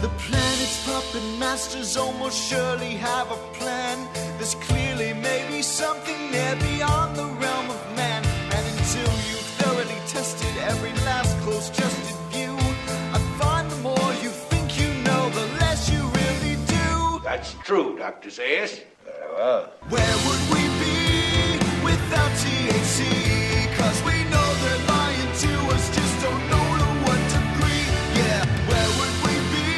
The planet's puppet masters almost surely have a plan. There's clearly maybe something there beyond the realm of man. And until you've thoroughly tested every last close-trusted view, I find the more you think you know, the less you really do. That's true, Dr. Sayers. Very well. Where would we be without THC? 'Cause we know they're lying to us, just don't know to what degree. Yeah, where would we be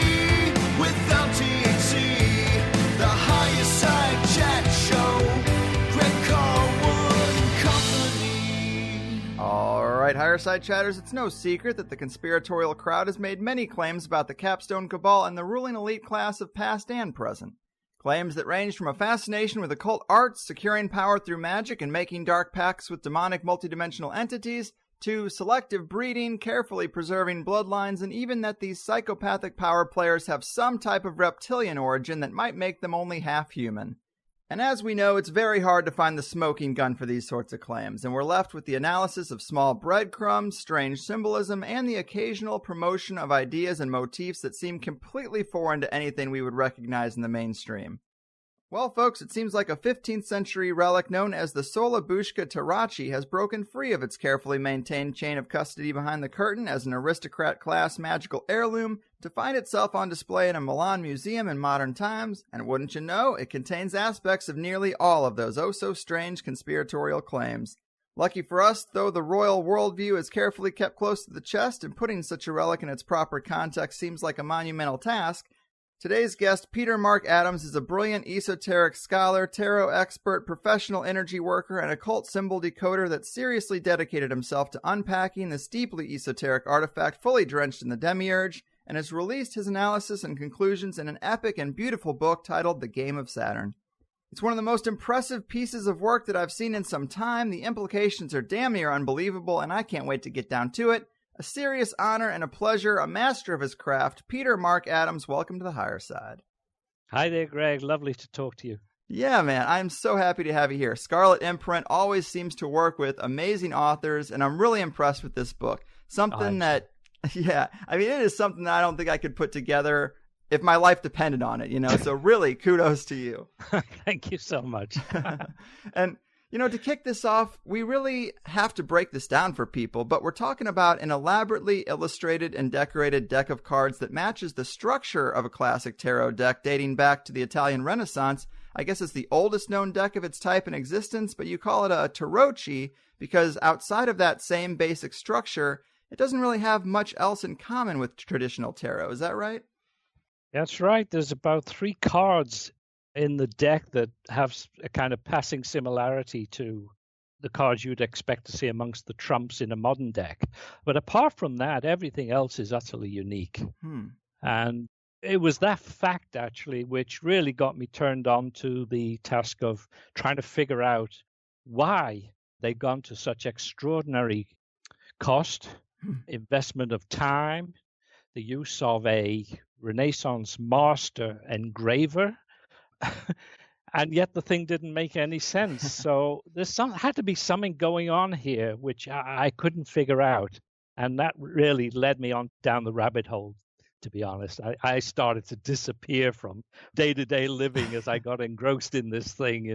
without THC? The Higherside Chat Show, Greg Carlwood and Company. All right, Higherside Chatters, it's no secret that the conspiratorial crowd has made many claims about the Capstone Cabal and the ruling elite class of past and present. Claims that range from a fascination with occult arts, securing power through magic and making dark pacts with demonic multidimensional entities, to selective breeding, carefully preserving bloodlines, and even that these psychopathic power players have some type of reptilian origin that might make them only half human. And as we know, it's very hard to find the smoking gun for these sorts of claims, and we're left with the analysis of small breadcrumbs, strange symbolism, and the occasional promotion of ideas and motifs that seem completely foreign to anything we would recognize in the mainstream. Well, folks, it seems like a 15th century relic known as the Sola-Busca Tarocchi has broken free of its carefully maintained chain of custody behind the curtain as an aristocrat-class magical heirloom to find itself on display in a Milan museum in modern times, and wouldn't you know, it contains aspects of nearly all of those oh-so-strange conspiratorial claims. Lucky for us, though, the royal worldview is carefully kept close to the chest, and putting such a relic in its proper context seems like a monumental task. Today's guest, Peter Mark Adams, is a brilliant esoteric scholar, tarot expert, professional energy worker, and occult symbol decoder that seriously dedicated himself to unpacking this deeply esoteric artifact fully drenched in the Demiurge, and has released his analysis and conclusions in an epic and beautiful book titled The Game of Saturn. It's one of the most impressive pieces of work that I've seen in some time. The implications are damn near unbelievable, and I can't wait to get down to it. A serious honor and a pleasure, a master of his craft, Peter Mark Adams, welcome to the Higherside. Hi there, Greg. Lovely to talk to you. Yeah, man, I'm so happy to have you here. Scarlet Imprint always seems to work with amazing authors, and I'm really impressed with this book. It is something that I don't think I could put together if my life depended on it, so really kudos to you. Thank you so much. And to kick this off, we really have to break this down for people, but we're talking about an elaborately illustrated and decorated deck of cards that matches the structure of a classic tarot deck dating back to the Italian Renaissance. I guess it's the oldest known deck of its type in existence, but you call it a tarocchi because outside of that same basic structure, it doesn't really have much else in common with traditional tarot. Is that right? That's right. There's about 3 cards in the deck that have a kind of passing similarity to the cards you'd expect to see amongst the trumps in a modern deck. But apart from that, everything else is utterly unique. And it was that fact, actually, which really got me turned on to the task of trying to figure out why they'd gone to such extraordinary cost, investment of time, the use of a Renaissance master engraver, and yet the thing didn't make any sense. So had to be something going on here which I couldn't figure out, and that really led me on down the rabbit hole. To be honest, I started to disappear from day-to-day living as I got engrossed in this thing,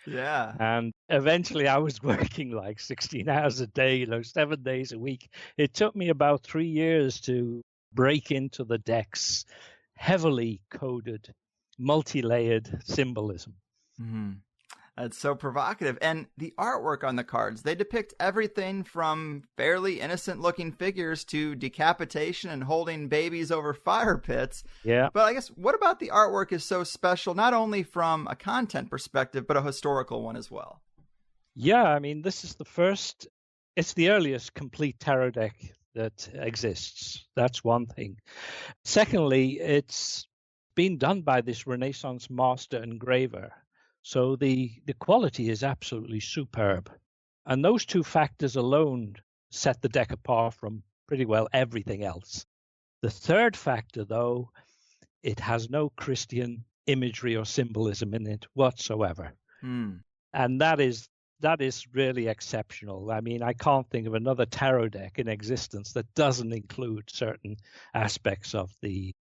Yeah. And eventually I was working like 16 hours a day, 7 days a week. It took me about 3 years to break into the deck's heavily coded, multi-layered symbolism. That's so provocative. And the artwork on the cards, they depict everything from fairly innocent-looking figures to decapitation and holding babies over fire pits. Yeah. But I guess, what about the artwork is so special, not only from a content perspective, but a historical one as well? Yeah, I mean, this is it's the earliest complete tarot deck that exists. That's one thing. Secondly, it's been done by this Renaissance master engraver. So the quality is absolutely superb. And those 2 factors alone set the deck apart from pretty well everything else. The third factor, though, it has no Christian imagery or symbolism in it whatsoever. And that is really exceptional. I mean, I can't think of another tarot deck in existence that doesn't include certain aspects of the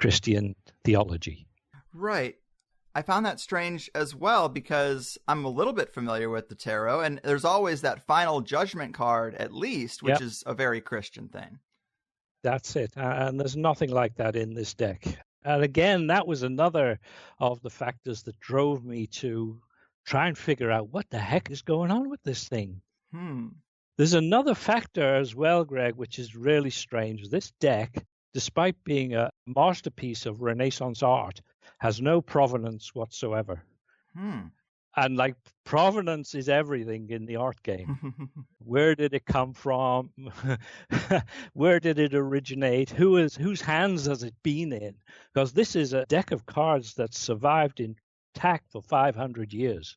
Christian theology. Right. I found that strange as well because I'm a little bit familiar with the tarot, and there's always that final judgment card, at least, which is a very Christian thing. That's it. And there's nothing like that in this deck. And again, that was another of the factors that drove me to try and figure out what the heck is going on with this thing. There's another factor as well, Greg, which is really strange. This deck, despite being a masterpiece of Renaissance art, has no provenance whatsoever. And like, provenance is everything in the art game. Where did it come from? Where did it originate? Whose hands has it been in? Because this is a deck of cards that survived intact for 500 years.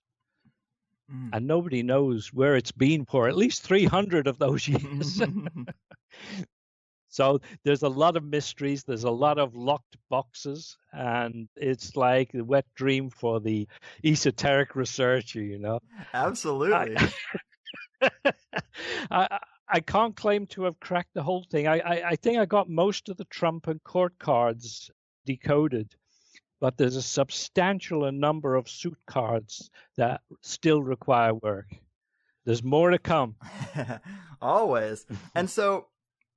And nobody knows where it's been for at least 300 of those years. So there's a lot of mysteries. There's a lot of locked boxes. And it's like the wet dream for the esoteric researcher, you know. Absolutely. I can't claim to have cracked the whole thing. I think I got most of the trump and court cards decoded. But there's a substantial number of suit cards that still require work. There's more to come. Always. And so,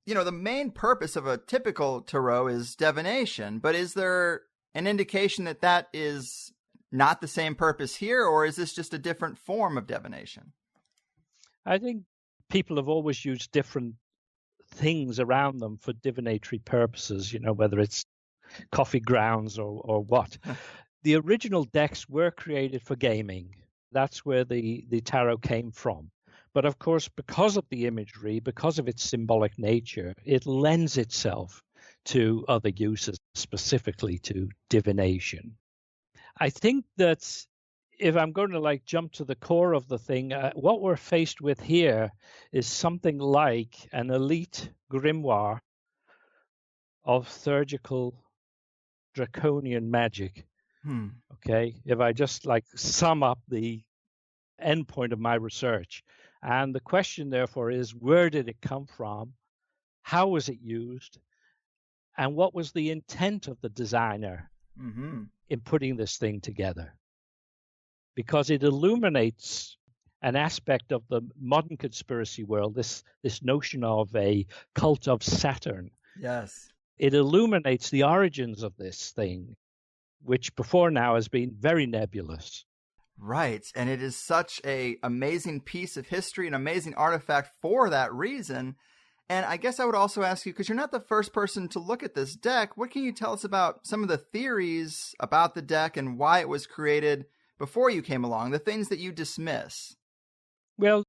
you know, the main purpose of a typical tarot is divination, but is there an indication that that is not the same purpose here, or is this just a different form of divination? I think people have always used different things around them for divinatory purposes, you know, whether it's coffee grounds or what. The original decks were created for gaming. That's where the tarot came from. But of course, because of the imagery, because of its symbolic nature, it lends itself to other uses, specifically to divination. I think that if I'm going to like jump to the core of the thing, what we're faced with here is something like an elite grimoire of surgical draconian magic. Okay, if I just like sum up the end point of my research, and the question therefore is, where did it come from? How was it used? And what was the intent of the designer in putting this thing together? Because it illuminates an aspect of the modern conspiracy world, this notion of a cult of Saturn. Yes. It illuminates the origins of this thing, which before now has been very nebulous. Right. And it is such an amazing piece of history, an amazing artifact for that reason. And I guess I would also ask you, because you're not the first person to look at this deck, what can you tell us about some of the theories about the deck and why it was created before you came along, the things that you dismiss? Well,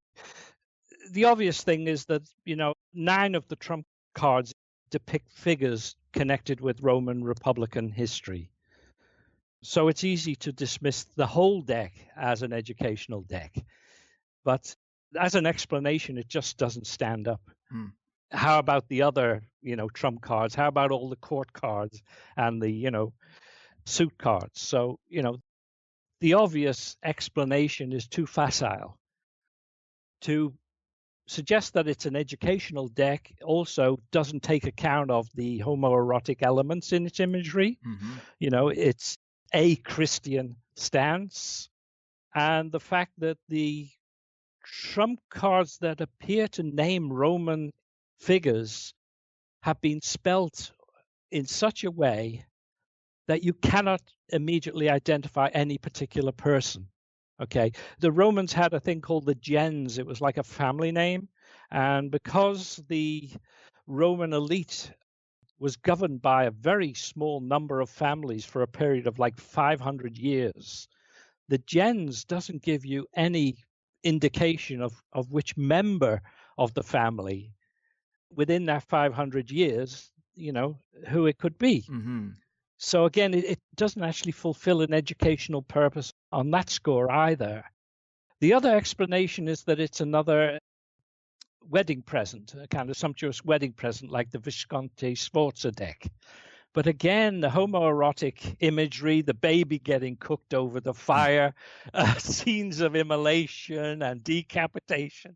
the obvious thing is that, you know, 9 of the trump cards depict figures connected with Roman Republican history. So it's easy to dismiss the whole deck as an educational deck. But as an explanation, it just doesn't stand up. How about the other, you know, trump cards? How about all the court cards and the, you know, suit cards? So, you know, the obvious explanation is too facile. To suggest that it's an educational deck also doesn't take account of the homoerotic elements in its imagery. You know, it's a Christian stance, and the fact that the trump cards that appear to name Roman figures have been spelt in such a way that you cannot immediately identify any particular person. Okay, the Romans had a thing called the gens. It was like a family name, and because the Roman elite was governed by a very small number of families for a period of like 500 years, the gens doesn't give you any indication of which member of the family within that 500 years, you know, who it could be. So again, it doesn't actually fulfill an educational purpose on that score either. The other explanation is that it's another wedding present, a kind of sumptuous wedding present like the Visconti Sforza deck. But again, the homoerotic imagery, the baby getting cooked over the fire, scenes of immolation and decapitation.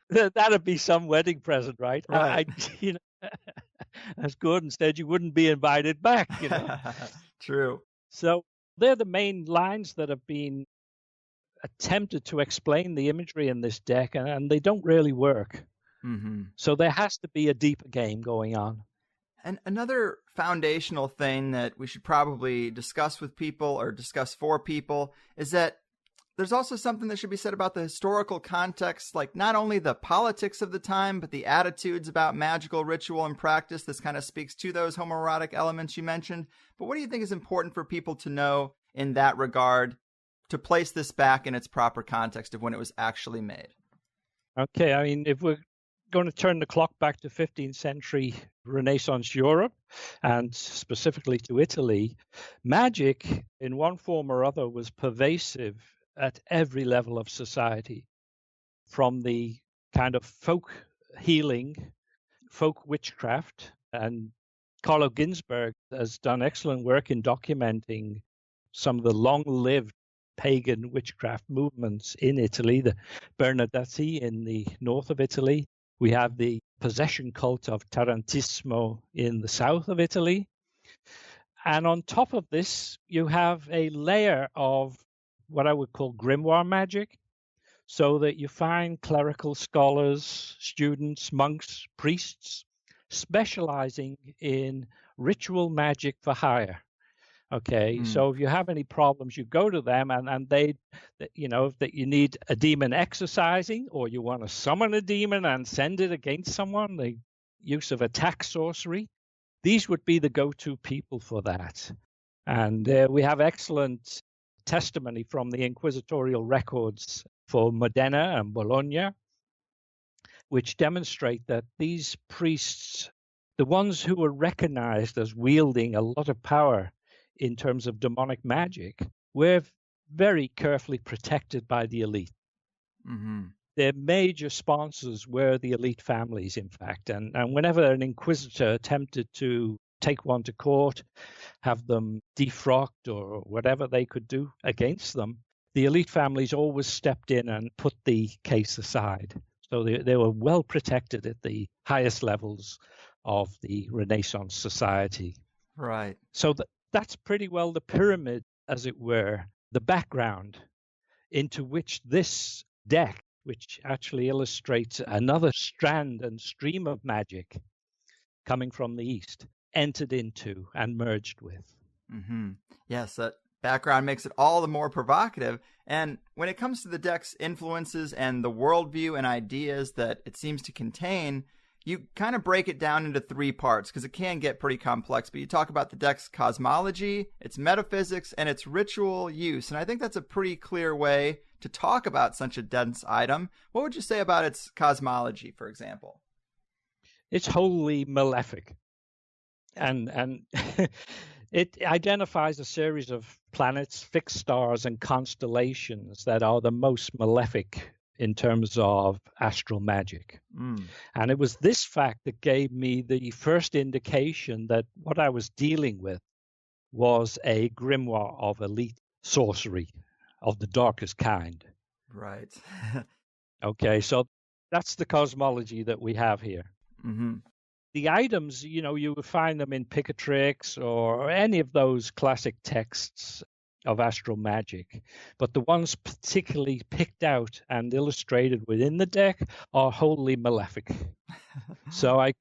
That'd be some wedding present, right? Right. as good. Instead, you wouldn't be invited back, True. So they're the main lines that have been attempted to explain the imagery in this deck, and they don't really work. Mm-hmm. So there has to be a deeper game going on. And another foundational thing that we should probably discuss with people or discuss for people is that there's also something that should be said about the historical context, like not only the politics of the time, but the attitudes about magical ritual and practice. This kind of speaks to those homoerotic elements you mentioned. But what do you think is important for people to know in that regard to place this back in its proper context of when it was actually made? Okay, I mean, if we're going to turn the clock back to 15th century Renaissance Europe, and specifically to Italy, magic in one form or other was pervasive at every level of society, from the kind of folk healing, folk witchcraft, and Carlo Ginzburg has done excellent work in documenting some of the long-lived pagan witchcraft movements in Italy, the Bernardati in the north of Italy. We have the possession cult of Tarantismo in the south of Italy. And on top of this, you have a layer of what I would call grimoire magic, so that you find clerical scholars, students, monks, priests, specializing in ritual magic for hire. Okay, so if you have any problems, you go to them, and they, that you need a demon exorcising, or you want to summon a demon and send it against someone, the use of attack sorcery. These would be the go-to people for that. And we have excellent testimony from the inquisitorial records for Modena and Bologna, which demonstrate that these priests, the ones who were recognized as wielding a lot of power in terms of demonic magic, were very carefully protected by the elite. Mm-hmm. Their major sponsors were the elite families, in fact. And whenever an inquisitor attempted to take one to court, have them defrocked or whatever they could do against them, the elite families always stepped in and put the case aside. So they were well protected at the highest levels of the Renaissance society. Right. So that's pretty well the pyramid, as it were, the background into which this deck, which actually illustrates another strand and stream of magic coming from the East, entered into and merged with. Mm-hmm. Yes, that background makes it all the more provocative. And when it comes to the deck's influences and the worldview and ideas that it seems to contain, you kind of break it down into three parts because it can get pretty complex. But you talk about the deck's cosmology, its metaphysics, and its ritual use. And I think that's a pretty clear way to talk about such a dense item. What would you say about its cosmology, for example? It's wholly malefic. And it identifies a series of planets, fixed stars, and constellations that are the most malefic in terms of astral magic. And it was this fact that gave me the first indication that what I was dealing with was a grimoire of elite sorcery of the darkest kind. Right. Okay, so that's the cosmology that we have here. Mm-hmm. The items, you would find them in Picatrix or any of those classic texts of astral magic. But the ones particularly picked out and illustrated within the deck are wholly malefic. So I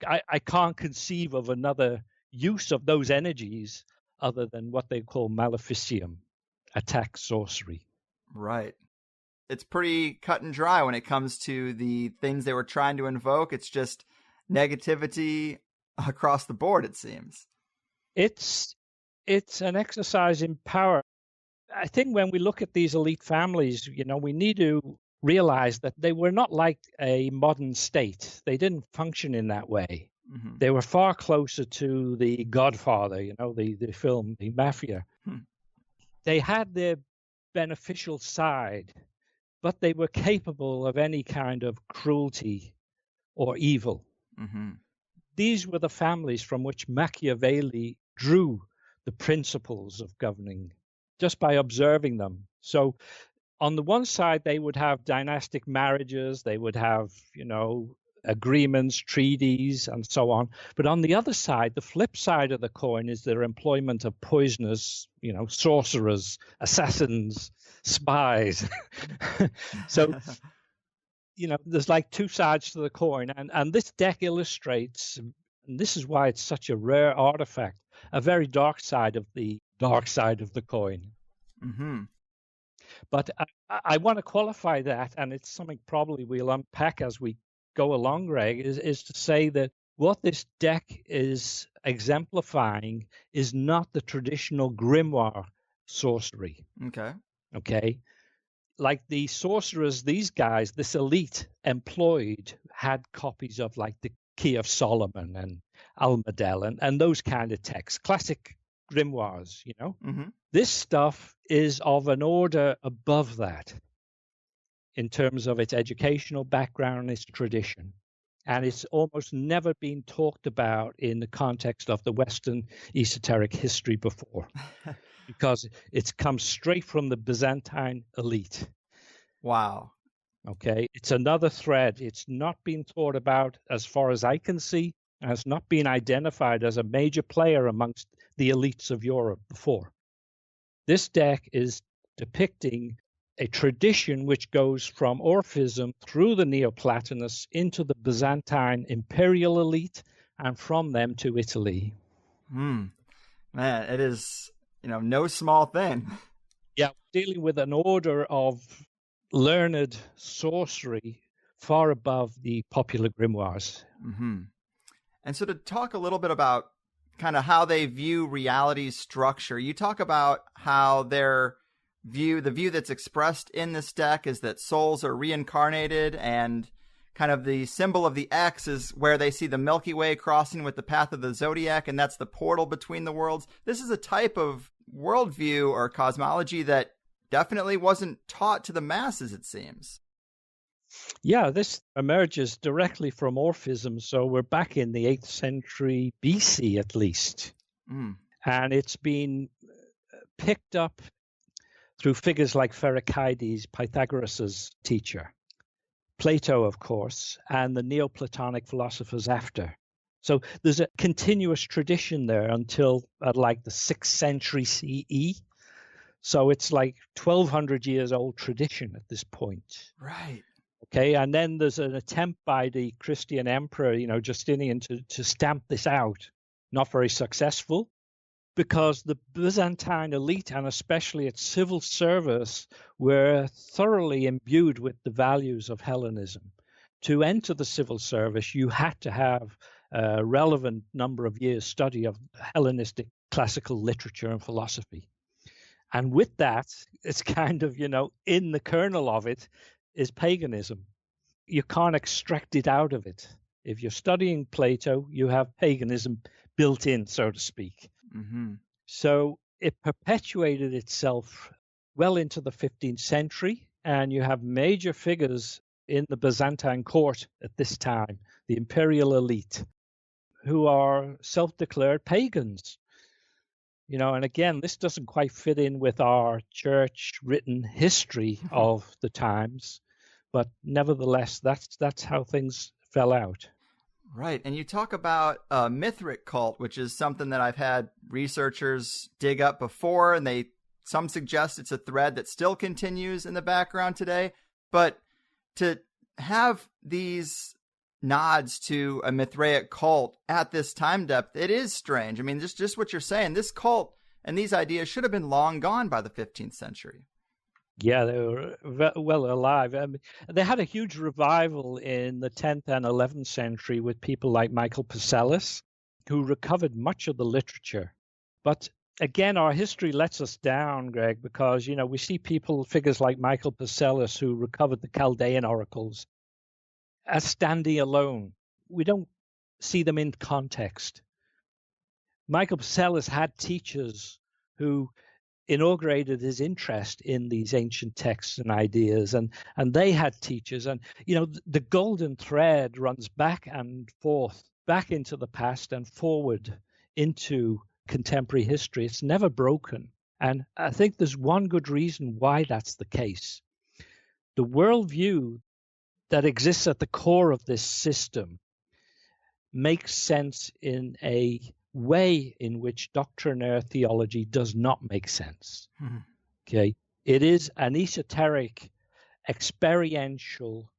can't conceive of another use of those energies other than what they call maleficium, attack sorcery. Right. It's pretty cut and dry when it comes to the things they were trying to invoke. It's just negativity across the board, it seems. It's an exercise in power. I think when we look at these elite families, we need to realize that they were not like a modern state. They didn't function in that way. Mm-hmm. They were far closer to the Godfather, the film, the Mafia. They had their beneficial side, but they were capable of any kind of cruelty or evil. Mm-hmm. These were the families from which Machiavelli drew the principles of governing just by observing them. So on the one side, they would have dynastic marriages. They would have, agreements, treaties, and so on. But on the other side, the flip side of the coin is their employment of poisoners, sorcerers, assassins, spies. So, there's like two sides to the coin. And this deck illustrates, and this is why it's such a rare artifact, a very dark side of the coin. Mm-hmm. But I want to qualify that, and it's something probably we'll unpack as we go along, Greg, is to say that what this deck is exemplifying is not the traditional grimoire sorcery. Okay. Like the sorcerers, these guys, this elite employed, had copies of like the Key of Solomon and Almadel and those kind of texts, classic grimoires, Mm-hmm. This stuff is of an order above that in terms of its educational background and its tradition. And it's almost never been talked about in the context of the Western esoteric history before, because it's come straight from the Byzantine elite. Wow. Okay. It's another thread. It's not been thought about, as far as I can see, has not been identified as a major player amongst the elites of Europe before. This deck is depicting a tradition which goes from Orphism through the Neoplatonists into the Byzantine imperial elite, and from them to Italy. Man, it is, no small thing. Yeah, dealing with an order of learned sorcery far above the popular grimoires. Mm-hmm. And so to talk a little bit about kind of how they view reality's structure, you talk about how the view that's expressed in this deck is that souls are reincarnated, and kind of the symbol of the X is where they see the Milky Way crossing with the path of the zodiac, and that's the portal between the worlds. This is a type of worldview or cosmology that definitely wasn't taught to the masses, it seems. Yeah, this emerges directly from Orphism, so we're back in the 8th century BC at least. And it's been picked up through figures like Pherecydes, Pythagoras' teacher, Plato, of course, and the Neoplatonic philosophers after. So there's a continuous tradition there until like the 6th century CE. So it's like 1,200 years old tradition at this point. Right. Okay, and then there's an attempt by the Christian emperor, Justinian, to stamp this out. Not very successful, because the Byzantine elite, and especially its civil service, were thoroughly imbued with the values of Hellenism. To enter the civil service, you had to have a relevant number of years' study of Hellenistic classical literature and philosophy. And with that, it's kind of, in the kernel of it is paganism. You can't extract it out of it. If you're studying Plato, you have paganism built in, so to speak. Mm-hmm. So it perpetuated itself well into the 15th century, and you have major figures in the Byzantine court at this time, the imperial elite, who are self-declared pagans. And again, this doesn't quite fit in with our church-written history of the times, but nevertheless, that's how things fell out. Right. And you talk about a Mithric cult, which is something that I've had researchers dig up before, and some suggest it's a thread that still continues in the background today. But to have these nods to a Mithraic cult at this time depth, it is strange. I mean, just what you're saying, this cult and these ideas should have been long gone by the 15th century. Yeah, they were well alive. I mean, they had a huge revival in the 10th and 11th century with people like Michael Purcellus, who recovered much of the literature. But again, our history lets us down, Greg, because, we see figures like Michael Purcellus, who recovered the Chaldean oracles, as standing alone. We don't see them in context. Michael Purcellus had teachers who inaugurated his interest in these ancient texts and ideas, and they had teachers, and the golden thread runs back and forth, back into the past and forward into contemporary history. It's never broken, and I think there's one good reason why that's the case. The worldview that exists at the core of this system makes sense in a way in which doctrinaire theology does not make sense. Mm-hmm. Okay, it is an esoteric, experiential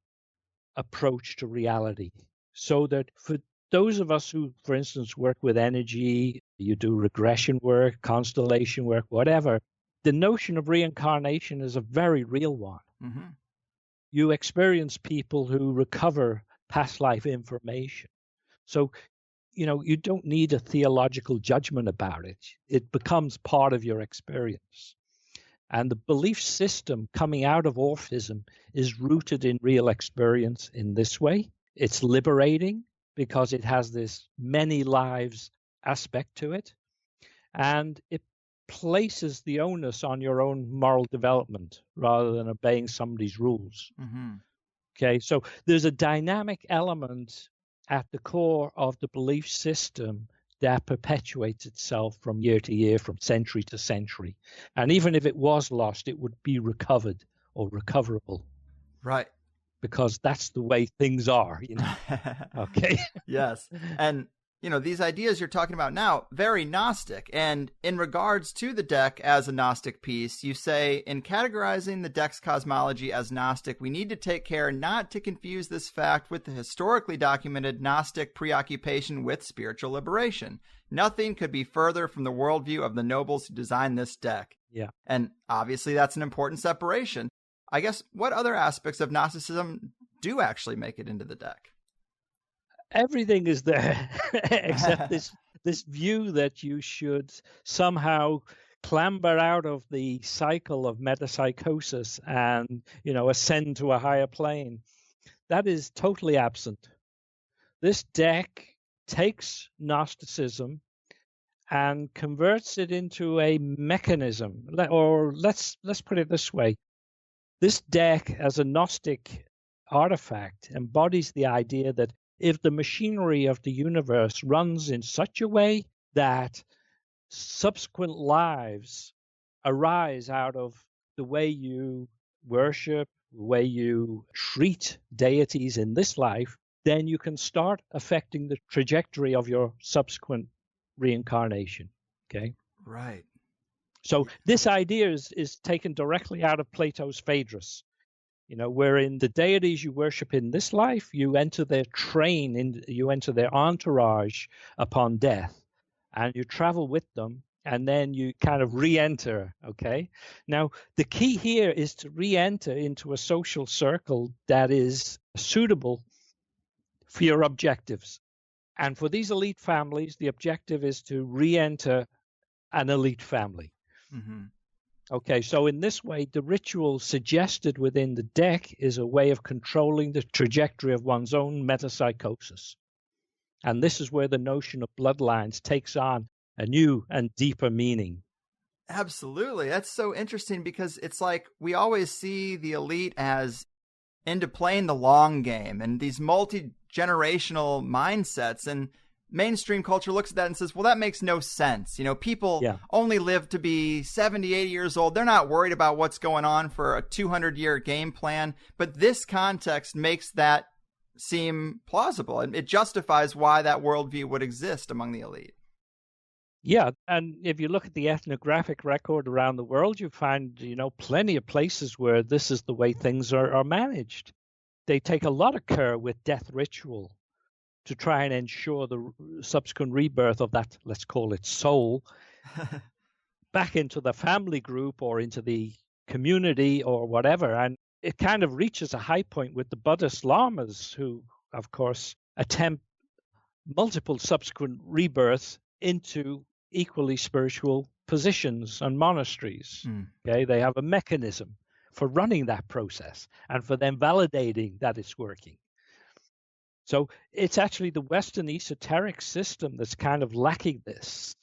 approach to reality. So that for those of us who, for instance, work with energy, you do regression work, constellation work, whatever, the notion of reincarnation is a very real one. Mm-hmm. You experience people who recover past life information. So, you don't need a theological judgment about it. It becomes part of your experience. And the belief system coming out of Orphism is rooted in real experience in this way. It's liberating because it has this many lives aspect to it. And it places the onus on your own moral development rather than obeying somebody's rules. Mm-hmm. Okay, so there's a dynamic element at the core of the belief system that perpetuates itself from year to year, from century to century. And even if it was lost, it would be recovered or recoverable. Right. Because that's the way things are, Okay. Yes. And, these ideas you're talking about now, very Gnostic. And in regards to the deck as a Gnostic piece, you say, in categorizing the deck's cosmology as Gnostic, we need to take care not to confuse this fact with the historically documented Gnostic preoccupation with spiritual liberation. Nothing could be further from the worldview of the nobles who designed this deck. Yeah. And obviously that's an important separation. I guess, what other aspects of Gnosticism do actually make it into the deck? Everything is there except this view that you should somehow clamber out of the cycle of metapsychosis and, ascend to a higher plane. That is totally absent. This deck takes Gnosticism and converts it into a mechanism, or let's put it this way. This deck as a Gnostic artifact embodies the idea that if the machinery of the universe runs in such a way that subsequent lives arise out of the way you worship, the way you treat deities in this life, then you can start affecting the trajectory of your subsequent reincarnation. Okay? Right. So this idea is taken directly out of Plato's Phaedrus, wherein the deities you worship in this life, you enter their train, you enter their entourage upon death, and you travel with them, and then you kind of re-enter, okay? Now, the key here is to re-enter into a social circle that is suitable for your objectives. And for these elite families, the objective is to re-enter an elite family. Mm-hmm. Okay, so in this way, the ritual suggested within the deck is a way of controlling the trajectory of one's own metapsychosis. And this is where the notion of bloodlines takes on a new and deeper meaning. Absolutely. That's so interesting because it's like we always see the elite as into playing the long game and these multi-generational mindsets, and mainstream culture looks at that and says, well, that makes no sense. People only live to be 70, 80 years old. They're not worried about what's going on for a 200-year game plan. But this context makes that seem plausible. And it justifies why that worldview would exist among the elite. Yeah, and if you look at the ethnographic record around the world, you find, plenty of places where this is the way things are managed. They take a lot of care with death ritual to try and ensure the subsequent rebirth of that, let's call it soul, back into the family group or into the community or whatever. And it kind of reaches a high point with the Buddhist lamas who, of course, attempt multiple subsequent rebirths into equally spiritual positions and monasteries. Okay, they have a mechanism for running that process and for them validating that it's working. So it's actually the Western esoteric system that's kind of lacking this.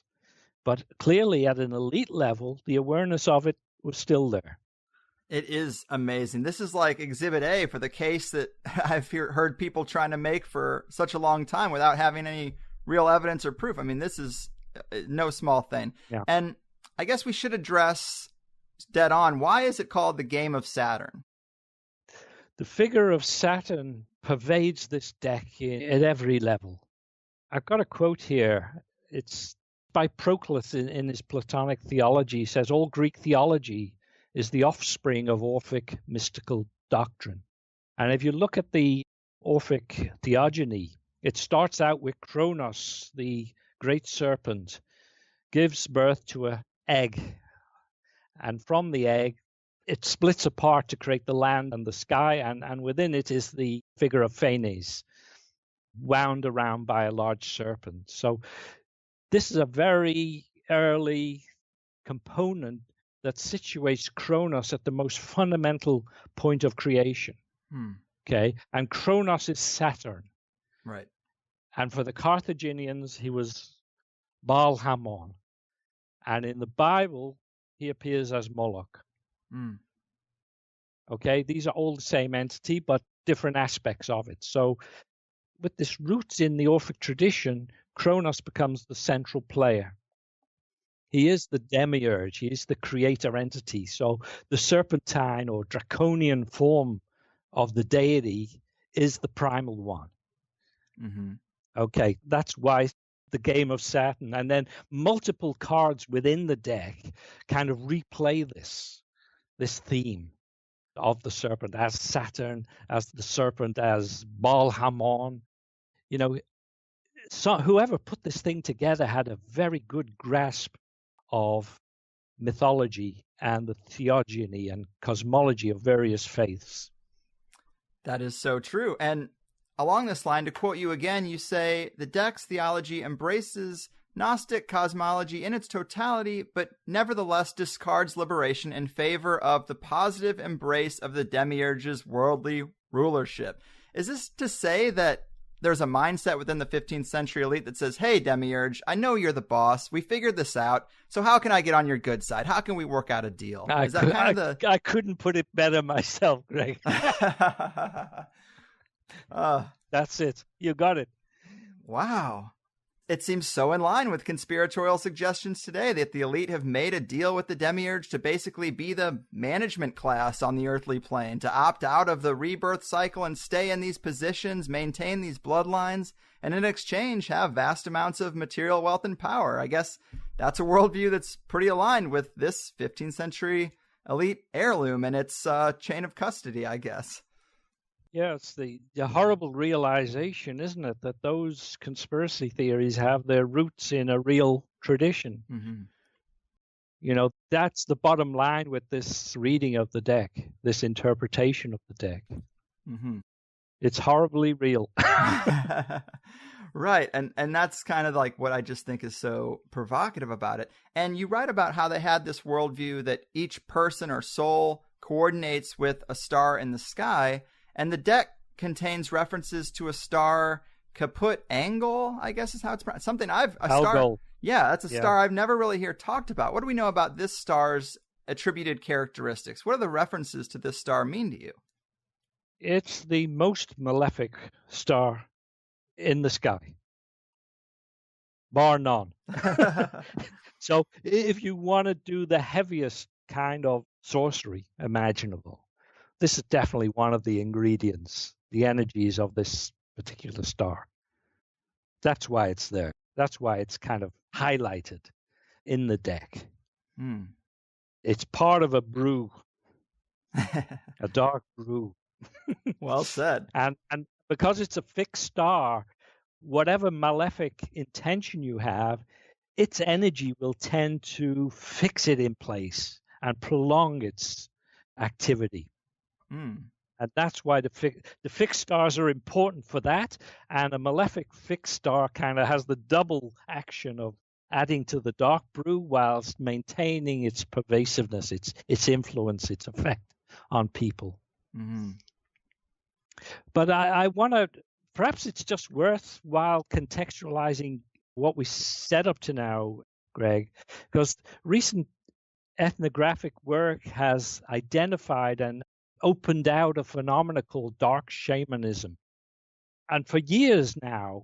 But clearly at an elite level, the awareness of it was still there. It is amazing. This is like Exhibit A for the case that I've heard people trying to make for such a long time without having any real evidence or proof. I mean, this is no small thing. Yeah. And I guess we should address dead on, why is it called the Game of Saturn? The figure of Saturn pervades this deck at every level. I've got a quote here. It's by Proclus in his Platonic theology. He says, all Greek theology is the offspring of Orphic mystical doctrine. And if you look at the Orphic theogony, it starts out with Kronos, the great serpent, gives birth to an egg. And from the egg, it splits apart to create the land and the sky. And within it is the figure of Phanes, wound around by a large serpent. So this is a very early component that situates Kronos at the most fundamental point of creation. Okay, and Kronos is Saturn. Right. And for the Carthaginians, he was Baal Hamon. And in the Bible, he appears as Moloch. Okay, these are all the same entity, but different aspects of it. So with this roots in the Orphic tradition, Kronos becomes the central player. He is the Demiurge. He is the creator entity. So the serpentine or draconian form of the deity is the primal one. Okay, that's why the game of Saturn. And then multiple cards within the deck kind of replay this theme of the serpent as Saturn, as the serpent, as Baal Hamon. You know, so whoever put this thing together had a very good grasp of mythology and the theogony and cosmology of various faiths. That is so true. And along this line, to quote you again, you say, the deck's theology embraces Gnostic cosmology in its totality, but nevertheless discards liberation in favor of the positive embrace of the Demiurge's worldly rulership. Is this to say that there's a mindset within the 15th century elite that says, hey, Demiurge, I know you're the boss. We figured this out. So how can I get on your good side? How can we work out a deal? I couldn't put it better myself, Greg. That's it. You got it. Wow. It seems so in line with conspiratorial suggestions today that the elite have made a deal with the Demiurge to basically be the management class on the earthly plane, to opt out of the rebirth cycle and stay in these positions, maintain these bloodlines, and in exchange have vast amounts of material wealth and power. I guess that's a worldview that's pretty aligned with this 15th century elite heirloom and its chain of custody, I guess. Yeah, it's the horrible realization, isn't it, that those conspiracy theories have their roots in a real tradition. You know, that's the bottom line with this reading of the deck, this interpretation of the deck. It's horribly real. Right, and that's kind of like what I just think is so provocative about it. And you write about how they had this worldview that each person or soul coordinates with a star in the sky. And the deck contains references to a star kaput angle, I guess is how it's pronounced. Something Algol. Yeah, that's a star I've never really heard talked about. What do we know about this star's attributed characteristics? What do the references to this star mean to you? It's the most malefic star in the sky, bar none. So if you want to do the heaviest kind of sorcery imaginable, this is definitely one of the ingredients, the energies of this particular star. That's why it's there. That's why it's kind of highlighted in the deck. It's part of a brew, a dark brew. Well said. And because it's a fixed star, whatever malefic intention you have, its energy will tend to fix it in place and prolong its activity. And that's why the fixed stars are important for that. And a malefic fixed star kind of has the double action of adding to the dark brew whilst maintaining its pervasiveness, its influence, its effect on people. But I want to, perhaps it's just worthwhile contextualizing what we set up to now, Greg, because recent ethnographic work has identified and opened out a phenomenon called dark shamanism. And for years now,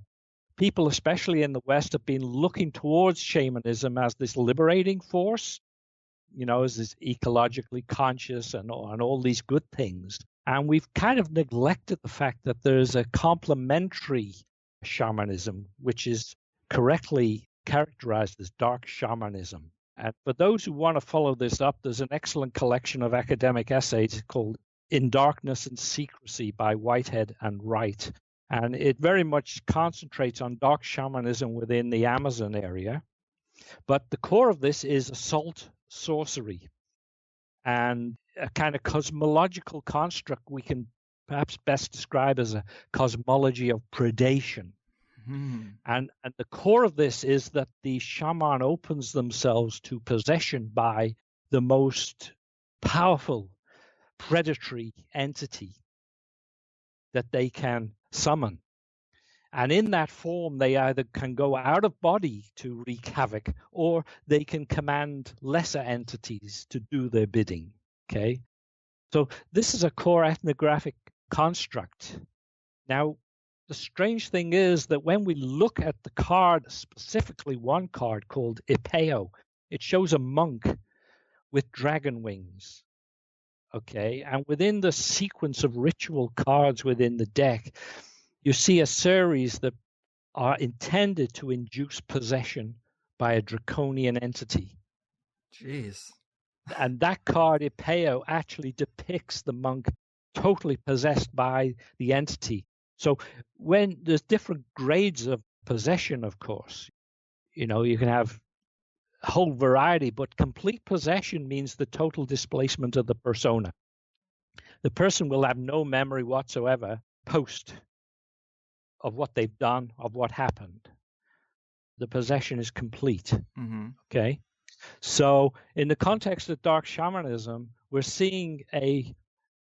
people, especially in the West, have been looking towards shamanism as this liberating force, you know, as this ecologically conscious and all these good things. And we've kind of neglected the fact that there's a complementary shamanism, which is correctly characterized as dark shamanism. And for those who want to follow this up, there's an excellent collection of academic essays called In Darkness and Secrecy by Whitehead and Wright. And it very much concentrates on dark shamanism within the Amazon area. But the core of this is occult sorcery and a kind of cosmological construct we can perhaps best describe as a cosmology of predation. And the core of this is that the shaman opens themselves to possession by the most powerful predatory entity that they can summon. And in that form, they either can go out of body to wreak havoc, or they can command lesser entities to do their bidding. Okay, so this is a core ethnographic construct. Now, the strange thing is that when we look at the card, specifically one card called Ipeo, it shows a monk with dragon wings. Okay, and within the sequence of ritual cards within the deck, you see a series that are intended to induce possession by a draconian entity. Jeez. And that card, Ipeo, actually depicts the monk totally possessed by the entity. So when there's different grades of possession, of course, you know, you can have a whole variety, but complete possession means the total displacement of the persona. The person will have no memory whatsoever post of what they've done, of what happened. The possession is complete. Okay. So in the context of dark shamanism, we're seeing a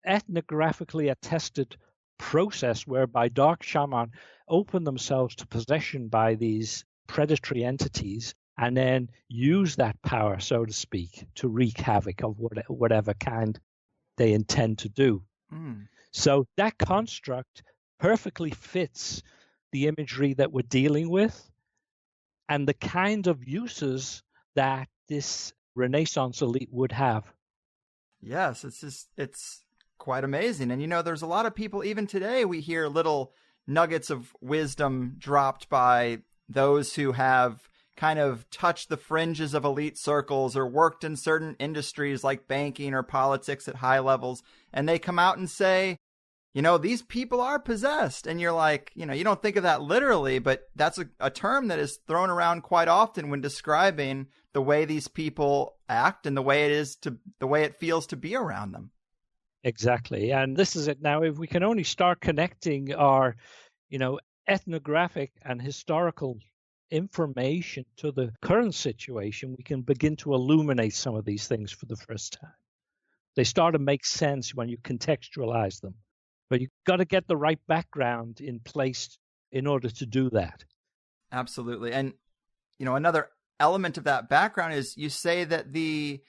ethnographically attested process whereby dark shaman open themselves to possession by these predatory entities and then use that power, so to speak, to wreak havoc of whatever kind they intend to do. So that construct perfectly fits the imagery that we're dealing with and the kind of uses that this Renaissance elite would have. Yes, it's quite amazing. And, you know, there's a lot of people, even today, we hear little nuggets of wisdom dropped by those who have kind of touched the fringes of elite circles or worked in certain industries like banking or politics at high levels. And they come out and say, you know, these people are possessed. And you're like, you know, you don't think of that literally, but that's a term that is thrown around quite often when describing the way these people act and the way it feels to be around them. Exactly. And this is it now. If we can only start connecting our, you know, ethnographic and historical information to the current situation, we can begin to illuminate some of these things for the first time. They start to make sense when you contextualize them. But you've got to get the right background in place in order to do that. Absolutely. And, you know, another element of that background is you say that the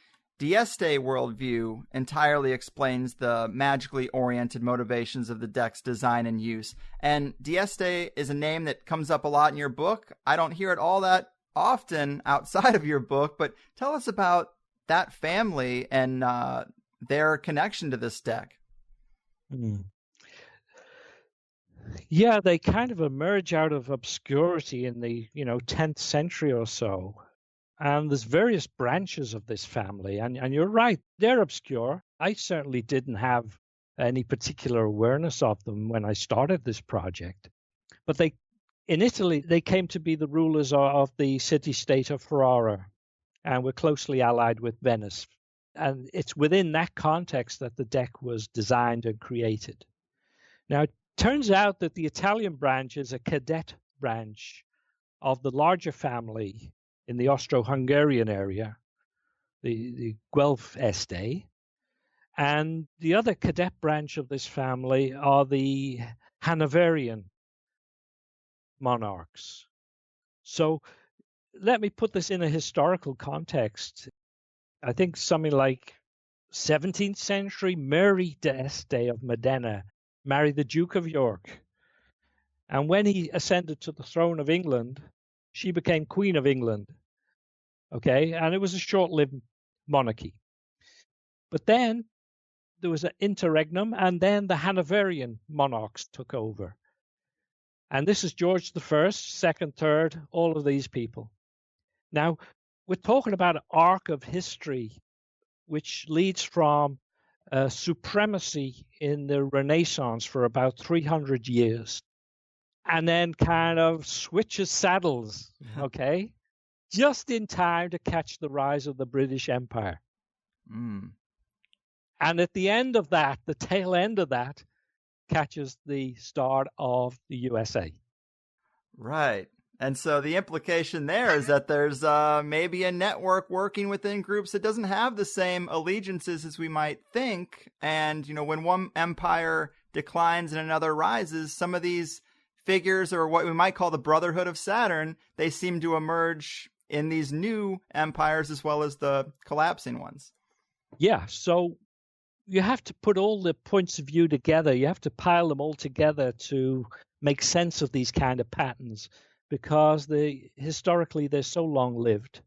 Este worldview entirely explains the magically oriented motivations of the deck's design and use. And Este is a name that comes up a lot in your book. I don't hear it all that often outside of your book, but tell us about that family and their connection to this deck. Yeah, they kind of emerge out of obscurity in the, 10th century or so. And there's various branches of this family. And you're right, they're obscure. I certainly didn't have any particular awareness of them when I started this project. But in Italy, they came to be the rulers of the city-state of Ferrara and were closely allied with Venice. And it's within that context that the deck was designed and created. Now, it turns out that the Italian branch is a cadet branch of the larger family in the Austro-Hungarian area, the Guelph Este. And the other cadet branch of this family are the Hanoverian monarchs. So let me put this in a historical context. I think something like 17th century, Mary d'Este of Modena married the Duke of York. And when he ascended to the throne of England, she became Queen of England. Okay, and it was a short-lived monarchy. But then there was an interregnum, and then the Hanoverian monarchs took over. And this is George the First, second, third, all of these people. Now, we're talking about an arc of history which leads from supremacy in the Renaissance for about 300 years, and then kind of switches saddles, okay, just in time to catch the rise of the British Empire. Mm. And at the end of that, the tail end of that, catches the start of the USA. Right. And so the implication there is that there's maybe a network working within groups that doesn't have the same allegiances as we might think. And, when one empire declines and another rises, some of these figures, or what we might call the Brotherhood of Saturn, they seem to emerge in these new empires as well as the collapsing ones. Yeah, so you have to put all the points of view together. You have to pile them all together to make sense of these kind of patterns, because historically they're so long-lived.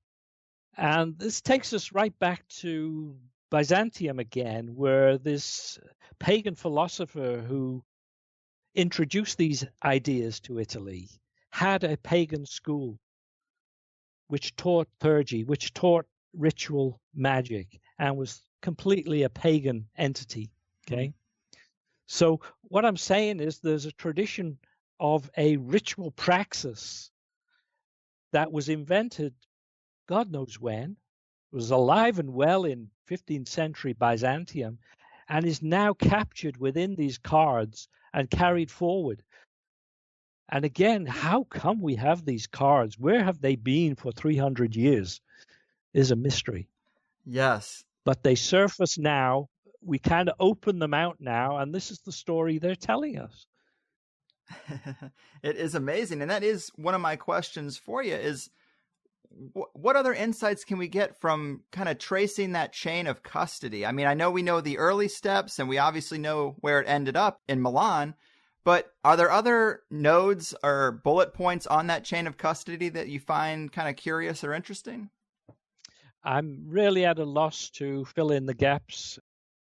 And this takes us right back to Byzantium again, where this pagan philosopher who introduced these ideas to Italy had a pagan school which taught clergy, which taught ritual magic, and was completely a pagan entity. Okay. So what I'm saying is there's a tradition of a ritual praxis that was invented God knows when, was alive and well in 15th century Byzantium, and is now captured within these cards and carried forward. And again, how come we have these cards? Where have they been for 300 years is a mystery. Yes. But they surface now. We kind of open them out now, and this is the story they're telling us. It is amazing. And that is one of my questions for you is, what other insights can we get from kind of tracing that chain of custody? I mean, I know we know the early steps, and we obviously know where it ended up in Milan, but are there other nodes or bullet points on that chain of custody that you find kind of curious or interesting? I'm really at a loss to fill in the gaps.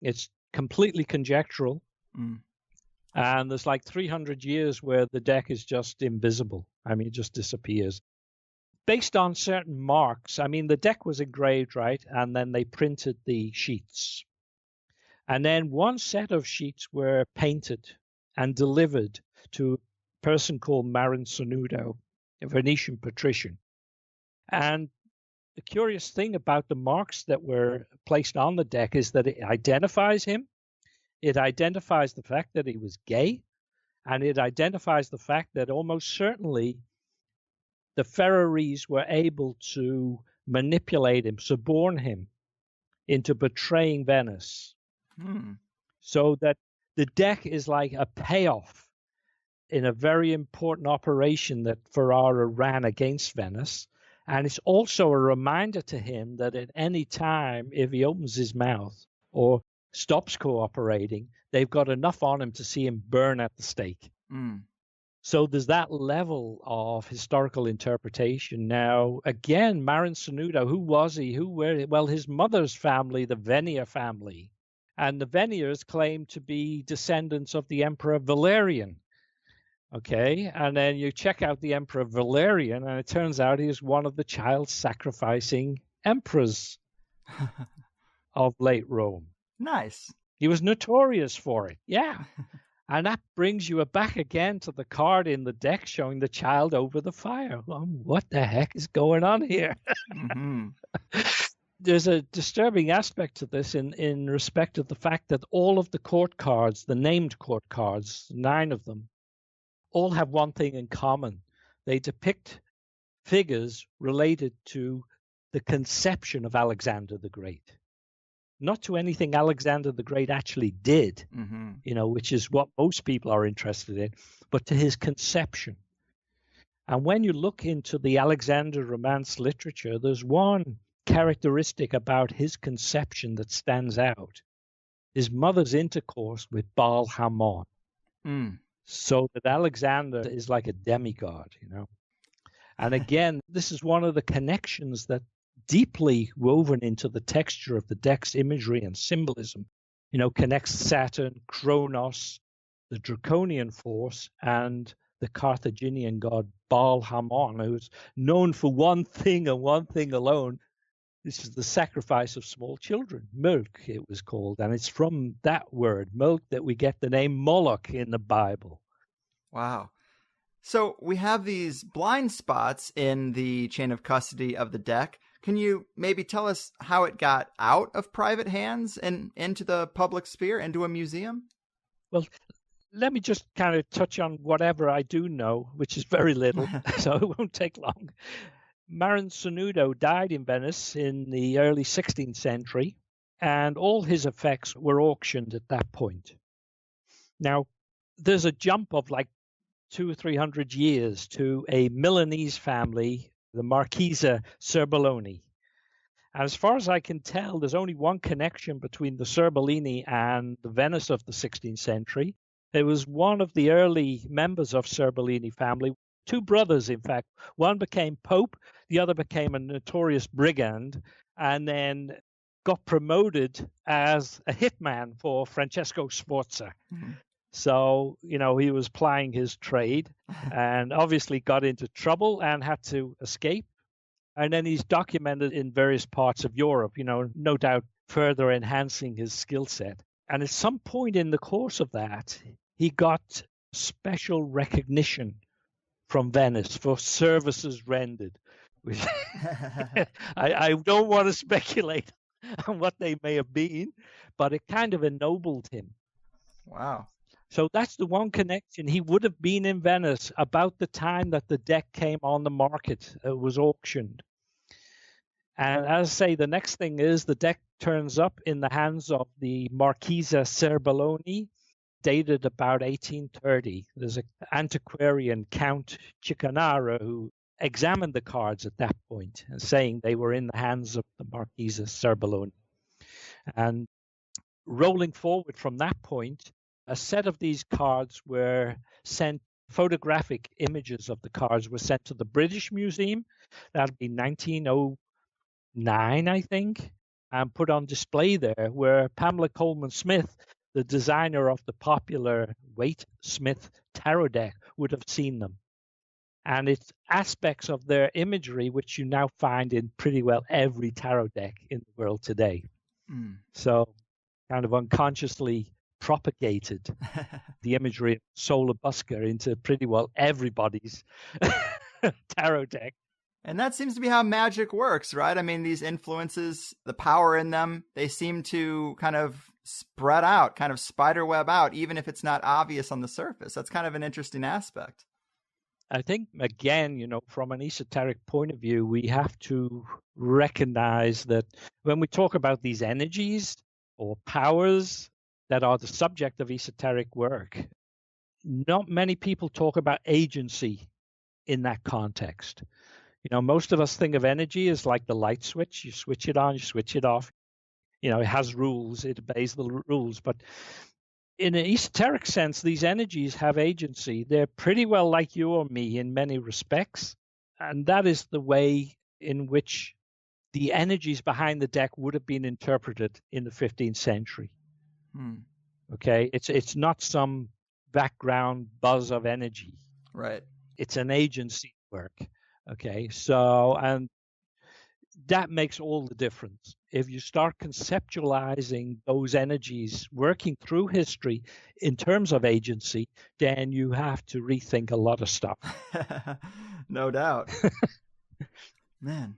It's completely conjectural. And there's like 300 years where the deck is just invisible. I mean, it just disappears. Based on certain marks, I mean, the deck was engraved, right? And then they printed the sheets. And then one set of sheets were painted and delivered to a person called Marin Sonudo, a Venetian patrician. And the curious thing about the marks that were placed on the deck is that it identifies him. It identifies the fact that he was gay, and it identifies the fact that almost certainly the Ferraris were able to manipulate him, suborn him into betraying Venice. So that the deck is like a payoff in a very important operation that Ferrara ran against Venice. And it's also a reminder to him that at any time, if he opens his mouth or stops cooperating, they've got enough on him to see him burn at the stake. So there's that level of historical interpretation. Now, again, Marin Sonudo, who was he? Well, his mother's family, the Venier family. And the Veniers claim to be descendants of the Emperor Valerian. Okay, and then you check out the Emperor Valerian, and it turns out he is one of the child-sacrificing emperors of late Rome. Nice. He was notorious for it, yeah. And that brings you back again to the card in the deck showing the child over the fire. Well, what the heck is going on here? There's a disturbing aspect to this in respect of the fact that all of the court cards, the named court cards, 9 of them, all have one thing in common. They depict figures related to the conception of Alexander the Great. Not to anything Alexander the Great actually did, which is what most people are interested in, but to his conception. And when you look into the Alexander Romance literature, there's one characteristic about his conception that stands out. His mother's intercourse with Baal Hamon. So that Alexander is like a demigod, And again, this is one of the connections that deeply woven into the texture of the deck's imagery and symbolism connects Saturn, Kronos, the draconian force, and the Carthaginian god Baal-Hamon, who's known for one thing and one thing alone. This is the sacrifice of small children. Milk, it was called. And it's from that word, milk, that we get the name Moloch in the Bible. Wow. So we have these blind spots in the chain of custody of the deck. Can you maybe tell us how it got out of private hands and into the public sphere, into a museum? Well, let me just kind of touch on whatever I do know, which is very little, so it won't take long. Marin Sonudo died in Venice in the early 16th century, and all his effects were auctioned at that point. Now, there's a jump of like 200 or 300 years to a Milanese family, the Marchesa Serbelloni. And as far as I can tell, there's only one connection between the Serbellini and the Venice of the 16th century. There was one of the early members of Serbellini family, two brothers, in fact. One became Pope, the other became a notorious brigand, and then got promoted as a hitman for Francesco Sforza. Mm-hmm. So, he was plying his trade and obviously got into trouble and had to escape. And then he's documented in various parts of Europe, no doubt further enhancing his skill set. And at some point in the course of that, he got special recognition from Venice for services rendered. I don't want to speculate on what they may have been, but it kind of ennobled him. Wow. So that's the one connection. He would have been in Venice about the time that the deck came on the market. It was auctioned. And as I say, the next thing is the deck turns up in the hands of the Marchesa Serbelloni, dated about 1830. There's an antiquarian, Count Cicanara, who examined the cards at that point and saying they were in the hands of the Marchesa Serbelloni. And rolling forward from that point, a set of these cards were sent, photographic images of the cards were sent to the British Museum. That'll be 1909, I think, and put on display there, where Pamela Coleman Smith, the designer of the popular Waite Smith tarot deck, would have seen them. And it's aspects of their imagery which you now find in pretty well every tarot deck in the world today. Mm. So kind of unconsciously propagated the imagery of Sola-Busca into pretty well everybody's tarot deck. And that seems to be how magic works, right? I mean, these influences, the power in them, they seem to kind of spread out, kind of spiderweb out, even if it's not obvious on the surface. That's kind of an interesting aspect. I think, again, from an esoteric point of view, we have to recognize that when we talk about these energies or powers that are the subject of esoteric work, not many people talk about agency in that context. Most of us think of energy as like the light switch. You switch it on, you switch it off. It has rules, it obeys the rules. But in an esoteric sense, these energies have agency. They're pretty well like you or me in many respects. And that is the way in which the energies behind the deck would have been interpreted in the 15th century. Okay, it's not some background buzz of energy. Right. It's an agency work. Okay, so, and that makes all the difference. If you start conceptualizing those energies working through history in terms of agency, then you have to rethink a lot of stuff. No doubt. Man.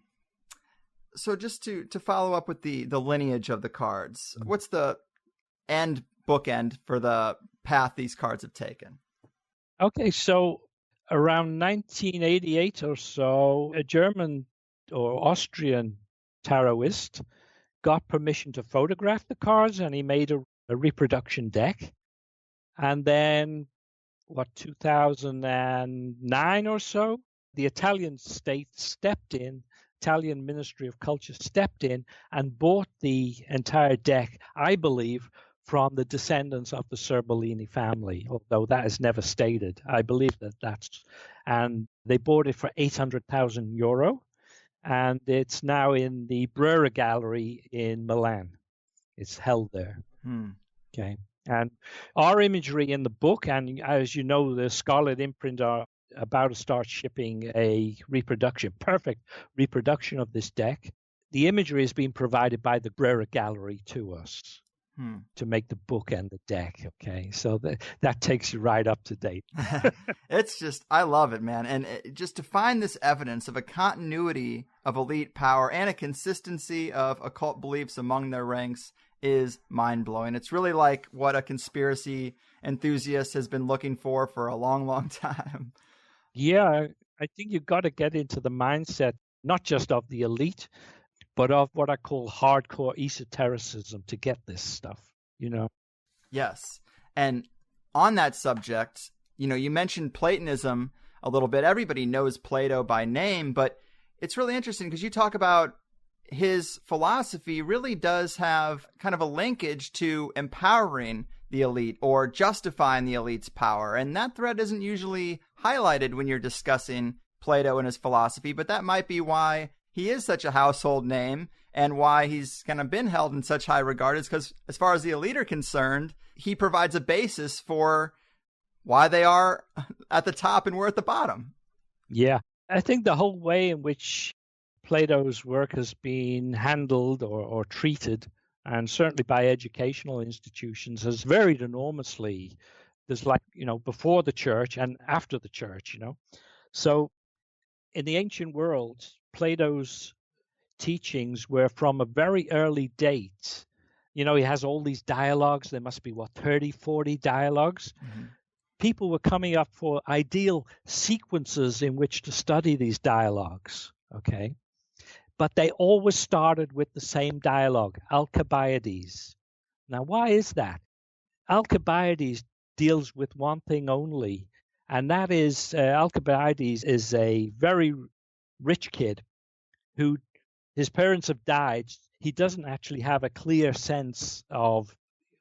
So just to follow up with the lineage of the cards, what's the bookend for the path these cards have taken? Okay, so around 1988 or so, a German or Austrian tarotist got permission to photograph the cards, and he made a reproduction deck. And then, 2009 or so, the Italian state stepped in, Italian Ministry of Culture stepped in and bought the entire deck, I believe, from the descendants of the Serbellini family, although that is never stated. I believe that's, and they bought it for €800,000, and it's now in the Brera Gallery in Milan. It's held there. Okay. And our imagery in the book, and as you know, the Scarlet Imprint are about to start shipping a perfect reproduction of this deck. The imagery is being provided by the Brera Gallery to us to make the book and the deck. Okay. So that takes you right up to date. It's just, I love it, man. And just to find this evidence of a continuity of elite power and a consistency of occult beliefs among their ranks is mind-blowing. It's really like what a conspiracy enthusiast has been looking for a long, long time. Yeah, I think you've got to get into the mindset, not just of the elite, but of what I call hardcore esotericism to get this stuff, Yes. And on that subject, you mentioned Platonism a little bit. Everybody knows Plato by name, but it's really interesting because you talk about his philosophy really does have kind of a linkage to empowering the elite or justifying the elite's power. And that thread isn't usually highlighted when you're discussing Plato and his philosophy, but that might be why he is such a household name and why he's kind of been held in such high regard, is because as far as the elite are concerned, he provides a basis for why they are at the top and we're at the bottom. Yeah, I think the whole way in which Plato's work has been handled or treated, and certainly by educational institutions, has varied enormously. There's before the church and after the church, So in the ancient world, Plato's teachings were from a very early date. He has all these dialogues. There must be, 30, 40 dialogues. Mm-hmm. People were coming up for ideal sequences in which to study these dialogues, okay? But they always started with the same dialogue, Alcibiades. Now, why is that? Alcibiades deals with one thing only, and that is Alcibiades is a very rich kid who his parents have died. He doesn't actually have a clear sense of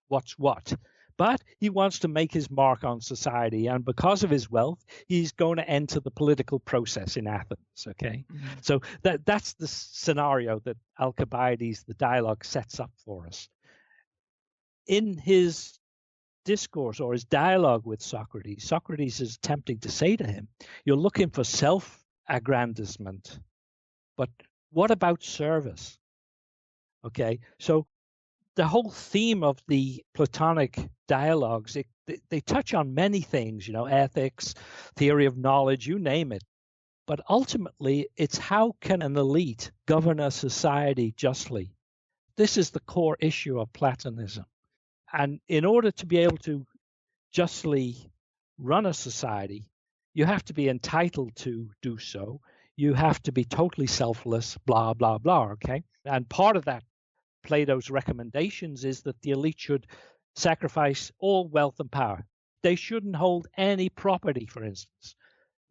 what's what, but he wants to make his mark on society. And because of his wealth, he's going to enter the political process in Athens. Okay. Mm-hmm. So that's the scenario that Alcibiades, the dialogue, sets up for us. In his discourse or his dialogue with Socrates, Socrates is attempting to say to him, you're looking for self-aggrandizement, but what about service? Okay, so the whole theme of the Platonic dialogues, they touch on many things, ethics, theory of knowledge, you name it. But ultimately, it's how can an elite govern a society justly? This is the core issue of Platonism. And in order to be able to justly run a society, you have to be entitled to do so. You have to be totally selfless, blah, blah, blah, okay? And part of that, Plato's recommendations, is that the elite should sacrifice all wealth and power. They shouldn't hold any property, for instance,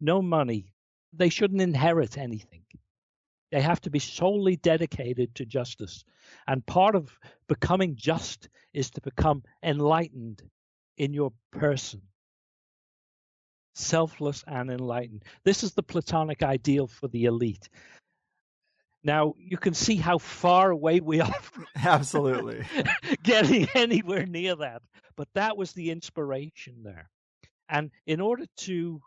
no money. They shouldn't inherit anything. They have to be solely dedicated to justice. And part of becoming just is to become enlightened in your person. Selfless and enlightened. This is the Platonic ideal for the elite. Now, you can see how far away we are from absolutely getting anywhere near that. But that was the inspiration there. And in order to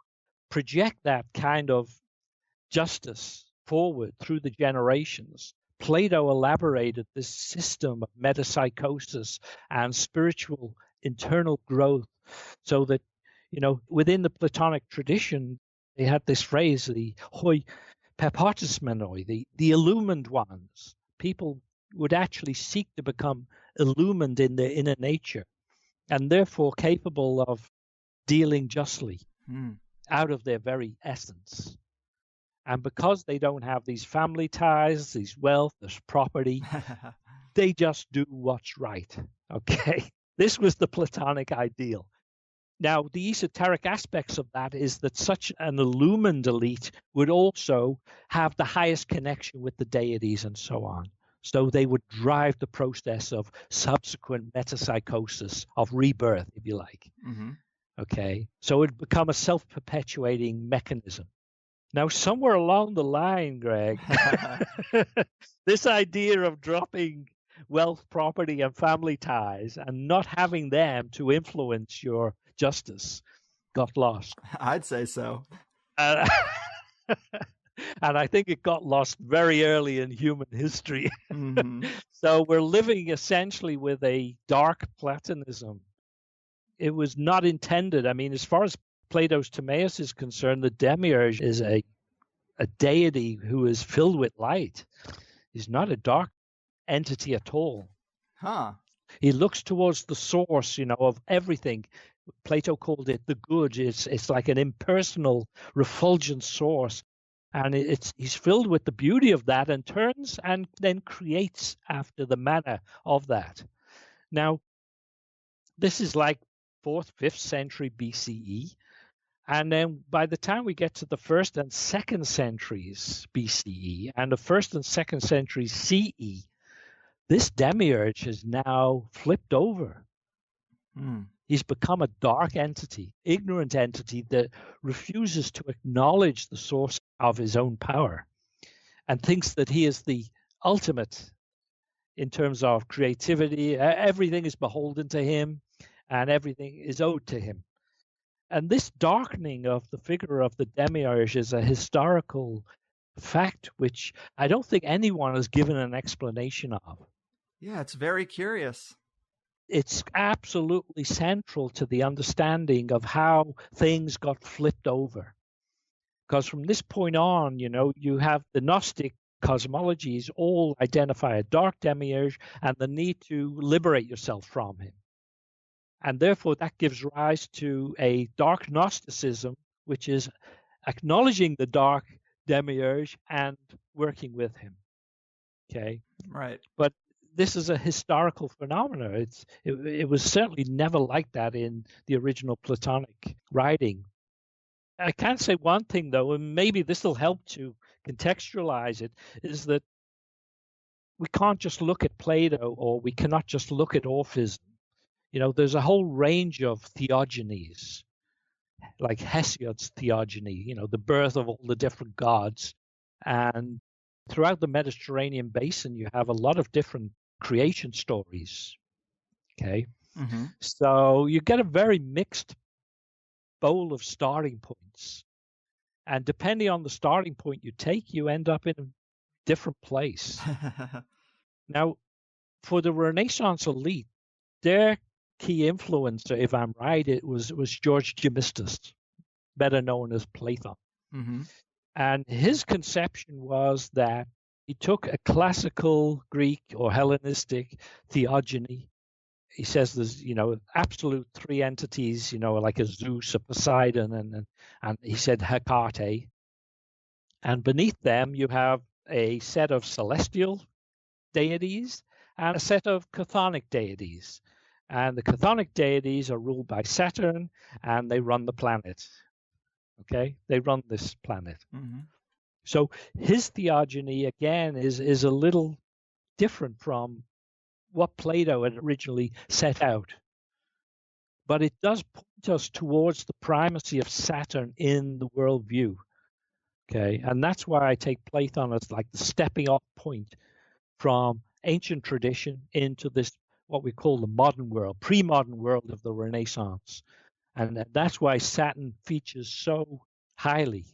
project that kind of justice forward through the generations, Plato elaborated this system of metapsychosis and spiritual internal growth, so that within the Platonic tradition, they had this phrase, the hoi perpartismenoi, the illumined ones. People would actually seek to become illumined in their inner nature and therefore capable of dealing justly out of their very essence. And because they don't have these family ties, these wealth, this property, they just do what's right. Okay? This was the Platonic ideal. Now, the esoteric aspects of that is that such an illumined elite would also have the highest connection with the deities and so on. So they would drive the process of subsequent metapsychosis, of rebirth, if you like. Mm-hmm. Okay? So it would become a self-perpetuating mechanism. Now, somewhere along the line, Greg, this idea of dropping wealth, property, and family ties, and not having them to influence your justice got lost. I'd say so. Uh, and I think it got lost very early in human history. Mhm. So we're living essentially with a dark Platonism. It was not intended. I mean, as far as Plato's Timaeus is concerned, the Demiurge is a deity who is filled with light. He's not a dark entity at all. Huh. He looks towards the source, of everything. Plato called it the good. It's like an impersonal, refulgent source. And he's filled with the beauty of that and turns and then creates after the manner of that. Now, this is like 4th, 5th century BCE. And then by the time we get to the 1st and 2nd centuries BCE and the 1st and 2nd centuries CE, this Demiurge has now flipped over. He's become a dark entity, ignorant entity that refuses to acknowledge the source of his own power and thinks that he is the ultimate in terms of creativity. Everything is beholden to him and everything is owed to him. And this darkening of the figure of the Demiurge is a historical fact which I don't think anyone has given an explanation of. Yeah, it's very curious. It's absolutely central to the understanding of how things got flipped over. Because from this point on, you have the Gnostic cosmologies all identify a dark Demiurge and the need to liberate yourself from him. And therefore, that gives rise to a dark Gnosticism, which is acknowledging the dark Demiurge and working with him. Okay? Right. But this is a historical phenomenon. It was certainly never like that in the original Platonic writing. I can say one thing, though, and maybe this will help to contextualize it, is that we can't just look at Plato or we cannot just look at Orphism. There's a whole range of theogonies, like Hesiod's theogony, the birth of all the different gods. And throughout the Mediterranean basin, you have a lot of different creation stories. Okay. Mm-hmm. So you get a very mixed bowl of starting points. And depending on the starting point you take, you end up in a different place. Now, for the Renaissance elite, their key influencer, if I'm right, it was George Gemistus, better known as Platon. Mm-hmm. And his conception was that he took a classical Greek or Hellenistic theogony. He says there's, absolute three entities, like a Zeus, a Poseidon, and he said Hecate. And beneath them, you have a set of celestial deities and a set of chthonic deities. And the chthonic deities are ruled by Saturn, and they run the planet. Okay? They run this planet. Mm-hmm. So his theogony, again, is a little different from what Plato had originally set out. But it does point us towards the primacy of Saturn in the worldview. Okay? And that's why I take Platon as like the stepping off point from ancient tradition into this, what we call the modern world, pre-modern world of the Renaissance. And that's why Saturn features so highly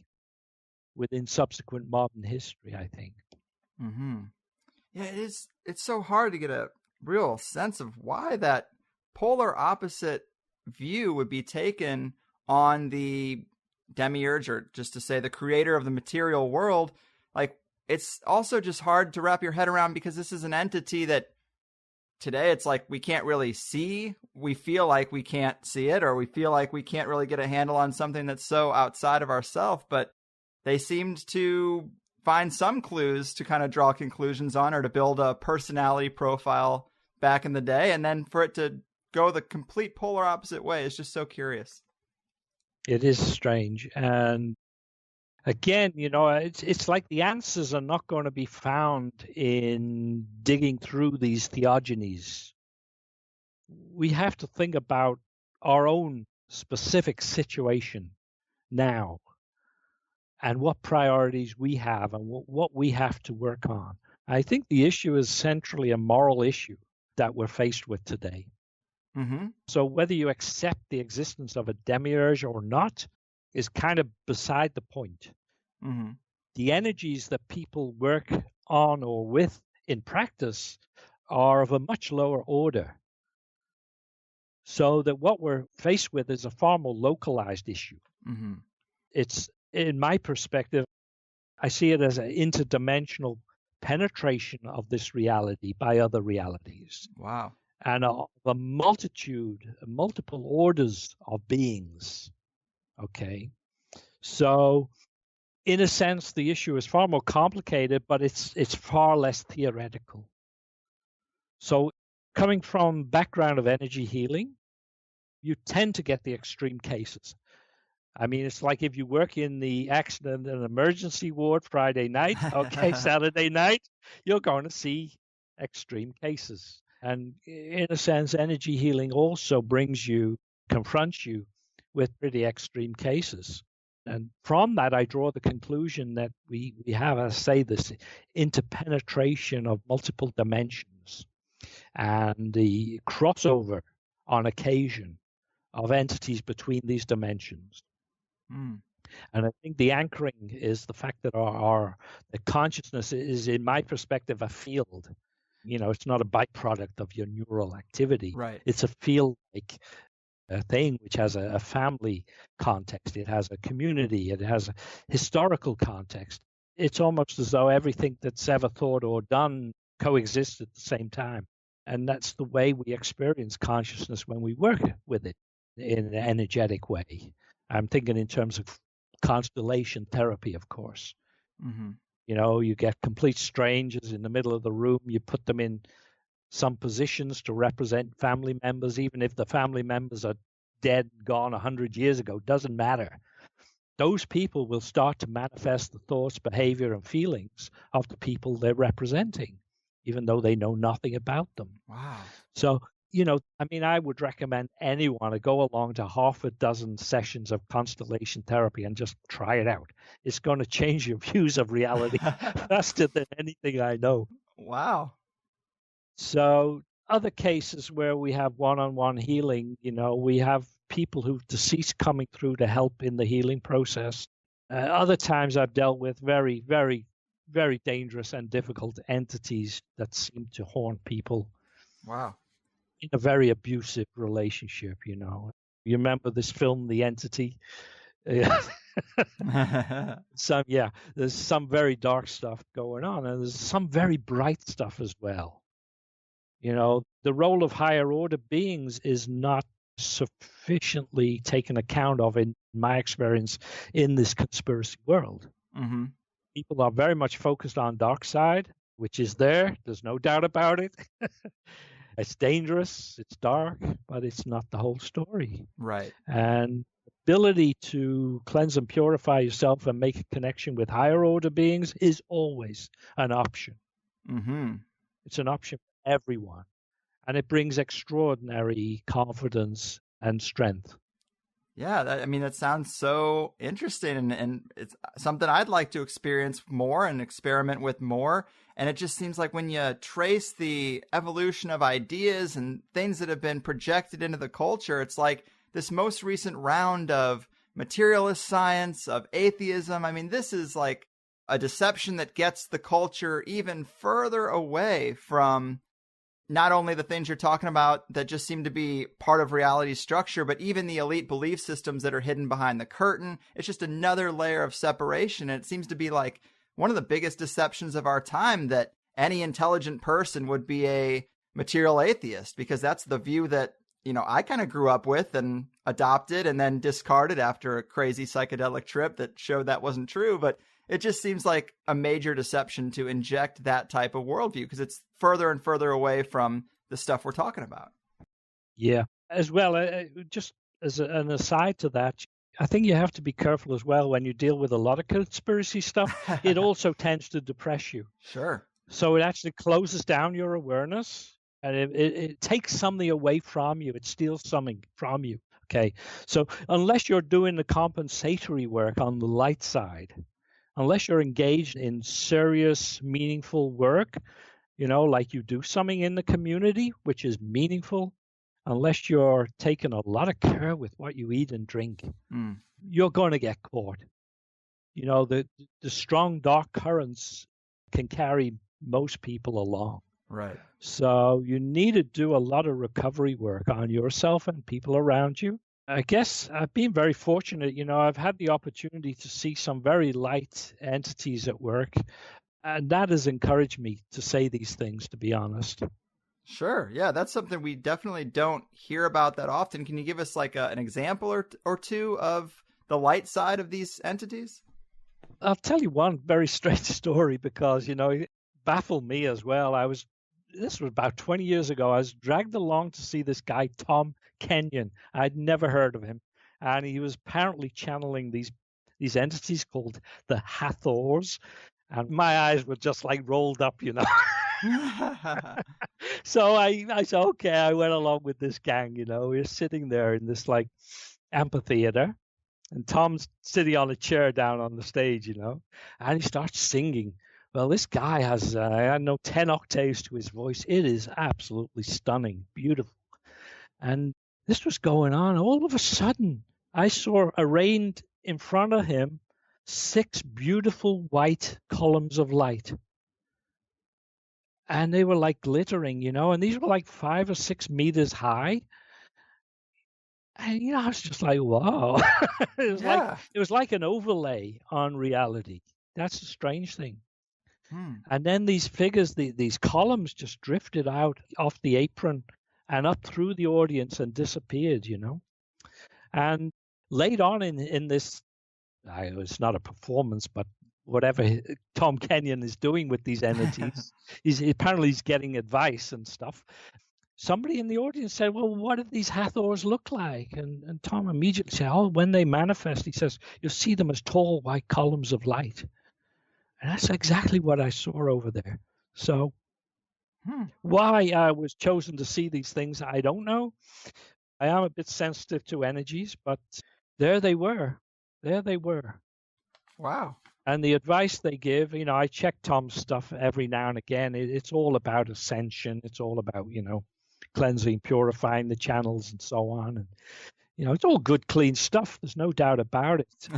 within subsequent modern history, I think. Mm-hmm. Yeah, it's so hard to get a real sense of why that polar opposite view would be taken on the Demiurge, or just to say the creator of the material world. Like, it's also just hard to wrap your head around, because this is an entity that today it's like we can't really see. We feel like we can't see it, or we feel like we can't really get a handle on something that's so outside of ourselves. But they seemed to find some clues to kind of draw conclusions on, or to build a personality profile back in the day. And then for it to go the complete polar opposite way is just so curious. It is strange. And again, it's like the answers are not going to be found in digging through these theogonies. We have to think about our own specific situation now, and what priorities we have and what we have to work on. I think the issue is centrally a moral issue that we're faced with today. Mm-hmm. So whether you accept the existence of a demiurge or not is kind of beside the point. Mm-hmm. The energies that people work on or with in practice are of a much lower order. So that what we're faced with is a far more localized issue. Mm-hmm. It's, in my perspective, I see it as an interdimensional penetration of this reality by other realities. Wow. And a multitude, multiple orders of beings. Okay. So, in a sense, the issue is far more complicated, but it's far less theoretical. So, coming from background of energy healing, you tend to get the extreme cases. I mean, it's like if you work in the accident and emergency ward Friday night, okay, Saturday night, you're going to see extreme cases. And in a sense, energy healing also confronts you with pretty extreme cases. And from that, I draw the conclusion that we have, as I say, this interpenetration of multiple dimensions and the crossover on occasion of entities between these dimensions. Mm. And I think the anchoring is the fact that the consciousness is, in my perspective, a field. You know, it's not a byproduct of your neural activity. Right. It's a field-like thing which has a family context. It has a community. It has a historical context. It's almost as though everything that's ever thought or done coexists at the same time. And that's the way we experience consciousness when we work with it in an energetic way. I'm thinking in terms of constellation therapy, of course. Mm-hmm. You know, you get complete strangers in the middle of the room. You put them in some positions to represent family members, even if the family members are dead, gone 100 years ago, doesn't matter. Those people will start to manifest the thoughts, behavior, and feelings of the people they're representing, even though they know nothing about them. Wow. So, you know, I mean, I would recommend anyone to go along to half a dozen sessions of constellation therapy and just try it out. It's going to change your views of reality faster than anything I know. Wow. So other cases where we have one-on-one healing, you know, we have people who've deceased coming through to help in the healing process. Other times I've dealt with very, very, very dangerous and difficult entities that seem to haunt people. Wow. In a very abusive relationship, you know. You remember this film, The Entity? There's some very dark stuff going on, and there's some very bright stuff as well. You know, the role of higher order beings is not sufficiently taken account of, in my experience, in this conspiracy world. Mm-hmm. People are very much focused on dark side, which is there. There's no doubt about it. It's dangerous, it's dark, but it's not the whole story. Right. And ability to cleanse and purify yourself and make a connection with higher order beings is always an option. Mm-hmm. It's an option for everyone. And it brings extraordinary confidence and strength. Yeah, that sounds so interesting, and it's something I'd like to experience more and experiment with more. And it just seems like when you trace the evolution of ideas and things that have been projected into the culture, it's like this most recent round of materialist science, of atheism. I mean, this is like a deception that gets the culture even further away from not only the things you're talking about that just seem to be part of reality structure, but even the elite belief systems that are hidden behind the curtain. It's just another layer of separation. And it seems to be like one of the biggest deceptions of our time, that any intelligent person would be a material atheist, because that's the view that, you know, I kind of grew up with and adopted and then discarded after a crazy psychedelic trip that showed that wasn't true. But it just seems like a major deception to inject that type of worldview, because it's further and further away from the stuff we're talking about. Yeah. As well, just as an aside to that, I think you have to be careful as well when you deal with a lot of conspiracy stuff. It also tends to depress you. Sure. So it actually closes down your awareness, and it takes something away from you. It steals something from you. Okay. So unless you're doing the compensatory work on the light side, unless you're engaged in serious, meaningful work, like you do something in the community, which is meaningful, unless you're taking a lot of care with what you eat and drink, you're going to get caught. The strong dark currents can carry most people along. Right. So you need to do a lot of recovery work on yourself and people around you. I guess I've been very fortunate. I've had the opportunity to see some very light entities at work, and that has encouraged me to say these things, to be honest. Sure. Yeah, that's something we definitely don't hear about that often. Can you give us like an example or two of the light side of these entities? I'll tell you one very strange story because, it baffled me as well. This was about 20 years ago. I was dragged along to see this guy, Tom Kenyon. I'd never heard of him. And he was apparently channeling these entities called the Hathors. And my eyes were just like rolled up, So I said, okay, I went along with this gang, we're sitting there in this like amphitheater. And Tom's sitting on a chair down on the stage, and he starts singing. Well, this guy has, 10 octaves to his voice. It is absolutely stunning, beautiful. And this was going on. All of a sudden, I saw arrayed in front of him 6 beautiful white columns of light. And they were like glittering, and these were like 5 or 6 meters high. And, I was just like, wow. It was like an overlay on reality. That's the strange thing. And then these figures, these columns just drifted out off the apron and up through the audience and disappeared, And late on in this, it's not a performance, but whatever Tom Kenyon is doing with these entities, he's getting advice and stuff. Somebody in the audience said, well, what do these Hathors look like? And Tom immediately said, when they manifest, he says, you'll see them as tall white columns of light. And that's exactly what I saw over there. So why I was chosen to see these things, I don't know. I am a bit sensitive to energies, but there they were. There they were. Wow. And the advice they give, I check Tom's stuff every now and again. It's all about ascension. It's all about, cleansing, purifying the channels and so on. And, it's all good, clean stuff. There's no doubt about it.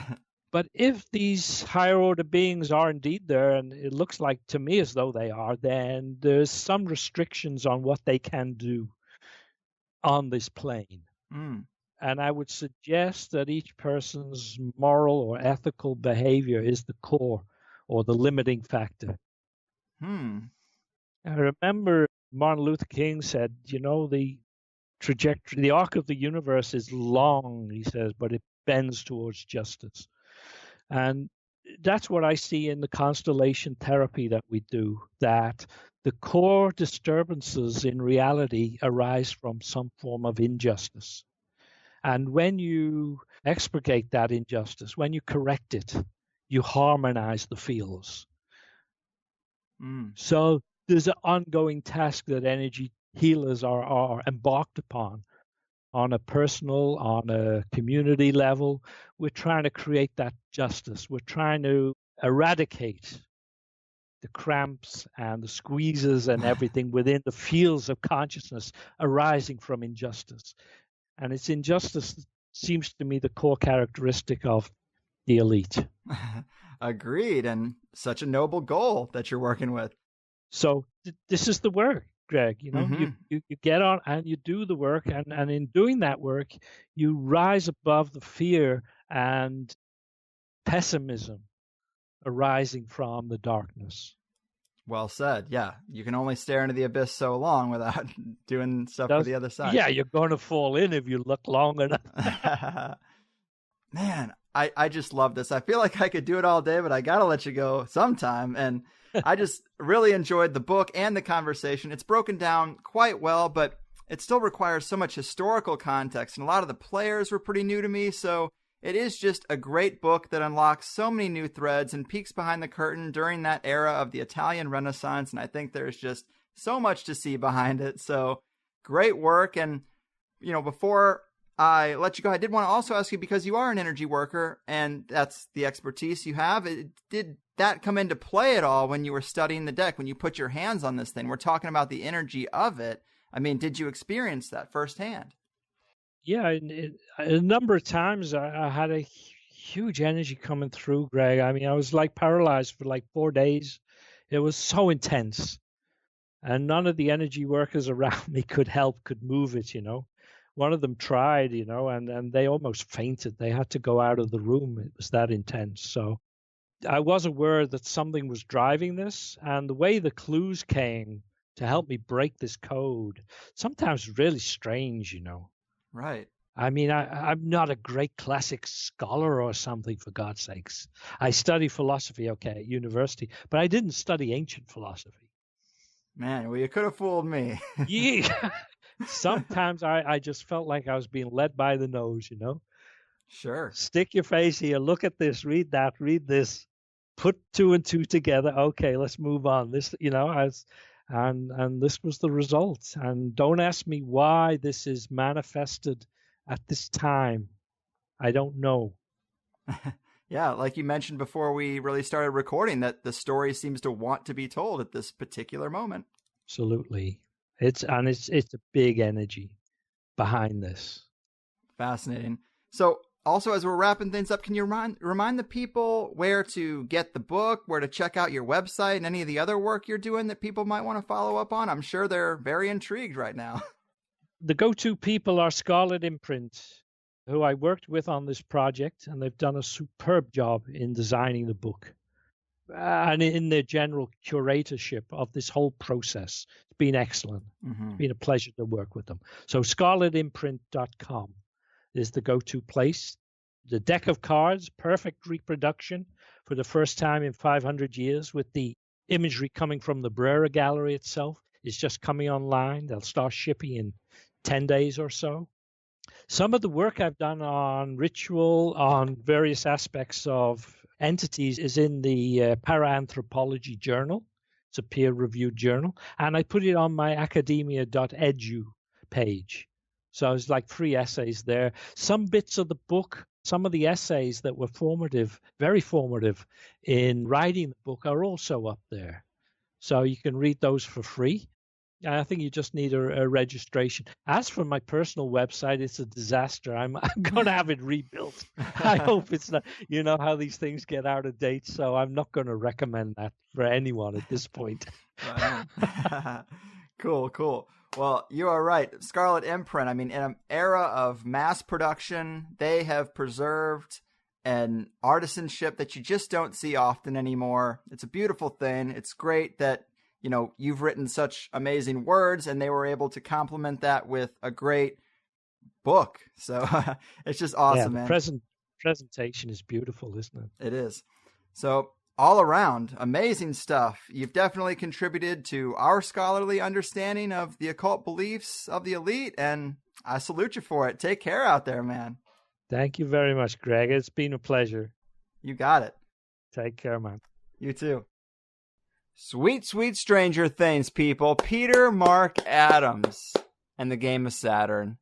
But if these higher order beings are indeed there, and it looks like to me as though they are, then there's some restrictions on what they can do on this plane. And I would suggest that each person's moral or ethical behavior is the core or the limiting factor. I remember Martin Luther King said, the trajectory, the arc of the universe is long, he says, but it bends towards justice. And that's what I see in the constellation therapy that we do, that the core disturbances in reality arise from some form of injustice. And when you expurgate that injustice, when you correct it, you harmonize the fields. So there's an ongoing task that energy healers are embarked upon on a personal, on a community level. We're trying to create that justice. We're trying to eradicate the cramps and the squeezes and everything within the fields of consciousness arising from injustice. And it's injustice that seems to me the core characteristic of the elite. Agreed. And such a noble goal that you're working with. So this is the work, Greg. You get on and you do the work. And in doing that work, you rise above the fear and pessimism arising from the darkness. Well said. Yeah. You can only stare into the abyss so long without doing stuff for the other side. Yeah, you're going to fall in if you look long enough. Man, I just love this. I feel like I could do it all day, but I got to let you go sometime. And I just really enjoyed the book and the conversation. It's broken down quite well, but it still requires so much historical context. And a lot of the players were pretty new to me. So it is just a great book that unlocks so many new threads and peeks behind the curtain during that era of the Italian Renaissance. And I think there's just so much to see behind it. So great work. And, before I let you go, I did want to also ask you, because you are an energy worker and that's the expertise you have, did that come into play at all when you were studying the deck, when you put your hands on this thing? We're talking about the energy of it. I mean, did you experience that firsthand? Yeah, a number of times I had a huge energy coming through, Greg. I mean, I was like paralyzed for like 4 days. It was so intense. And none of the energy workers around me could move it, One of them tried, and they almost fainted. They had to go out of the room. It was that intense. So I was aware that something was driving this, and the way the clues came to help me break this code, sometimes really strange, Right. I mean, I'm not a great classic scholar or something, for God's sakes. I study philosophy, at university, but I didn't study ancient philosophy. Man, well, you could have fooled me. Yeah. Sometimes I just felt like I was being led by the nose, Sure. Stick your face here, look at this, read that, read this, put 2 and 2 together. Okay, let's move on. This, and this was the result. And don't ask me why this is manifested at this time. I don't know. Yeah, like you mentioned before we really started recording, that the story seems to want to be told at this particular moment. Absolutely. It's a big energy behind this. Fascinating. So also, as we're wrapping things up, can you remind the people where to get the book, where to check out your website, and any of the other work you're doing that people might want to follow up on? I'm sure they're very intrigued right now. The go-to people are Scarlet Imprint, who I worked with on this project, and they've done a superb job in designing the book and in their general curatorship of this whole process. It's been excellent. Mm-hmm. It's been a pleasure to work with them. So scarletimprint.com is the go-to place. The deck of cards, perfect reproduction for the first time in 500 years, with the imagery coming from the Brera Gallery itself, is just coming online. They'll start shipping in 10 days or so. Some of the work I've done on ritual, on various aspects of entities, is in the Paraanthropology Journal. It's a peer-reviewed journal. And I put it on my academia.edu page. So it's like 3 essays there. Some bits of the book, some of the essays that were formative, very formative in writing the book, are also up there. So you can read those for free. I think you just need a registration. As for my personal website, it's a disaster. I'm going to have it rebuilt. I hope it's not, how these things get out of date. So I'm not going to recommend that for anyone at this point. Cool. Well, you are right. Scarlet Imprint, I mean, in an era of mass production, they have preserved an artisanship that you just don't see often anymore. It's a beautiful thing. It's great that you've written such amazing words, and they were able to complement that with a great book. So it's just awesome, man. Presentation is beautiful, isn't it? It is. So all around, amazing stuff. You've definitely contributed to our scholarly understanding of the occult beliefs of the elite, and I salute you for it. Take care out there, man. Thank you very much, Greg. It's been a pleasure. You got it. Take care, man. You too. Sweet, sweet Stranger Things, people. Peter Mark Adams and the Game of Saturn.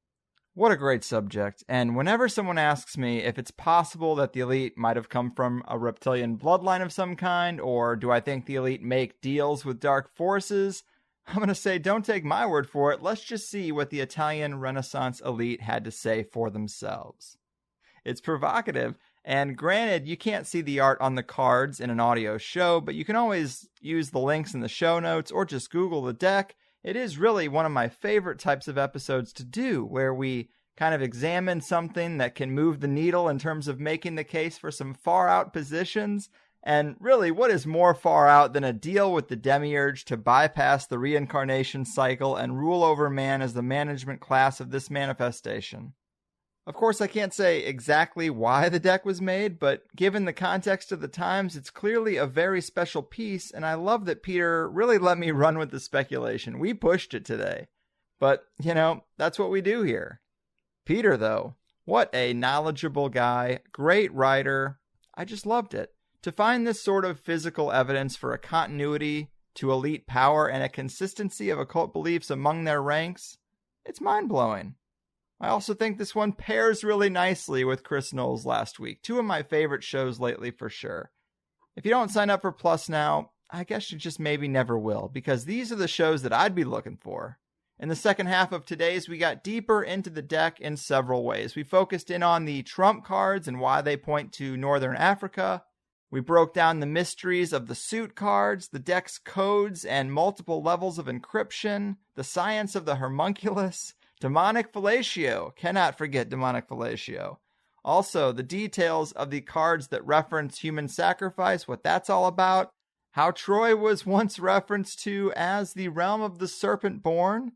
What a great subject. And whenever someone asks me if it's possible that the elite might have come from a reptilian bloodline of some kind, or do I think the elite make deals with dark forces, I'm going to say don't take my word for it. Let's just see what the Italian Renaissance elite had to say for themselves. It's provocative. And granted, you can't see the art on the cards in an audio show, but you can always use the links in the show notes or just Google the deck. It is really one of my favorite types of episodes to do, where we kind of examine something that can move the needle in terms of making the case for some far out positions. And really, what is more far out than a deal with the Demiurge to bypass the reincarnation cycle and rule over man as the management class of this manifestation? Of course, I can't say exactly why the deck was made, but given the context of the times, it's clearly a very special piece, and I love that Peter really let me run with the speculation. We pushed it today. But, that's what we do here. Peter, though, what a knowledgeable guy, great writer. I just loved it. To find this sort of physical evidence for a continuity to elite power and a consistency of occult beliefs among their ranks, it's mind-blowing. I also think this one pairs really nicely with Chris Knowles' last week. Two of my favorite shows lately for sure. If you don't sign up for Plus now, I guess you just maybe never will, because these are the shows that I'd be looking for. In the second half of today's, we got deeper into the deck in several ways. We focused in on the trump cards and why they point to Northern Africa. We broke down the mysteries of the suit cards, the deck's codes and multiple levels of encryption, the science of the homunculus, demonic fellatio. Cannot forget demonic fellatio. Also, the details of the cards that reference human sacrifice, what that's all about, how Troy was once referenced to as the realm of the serpent born.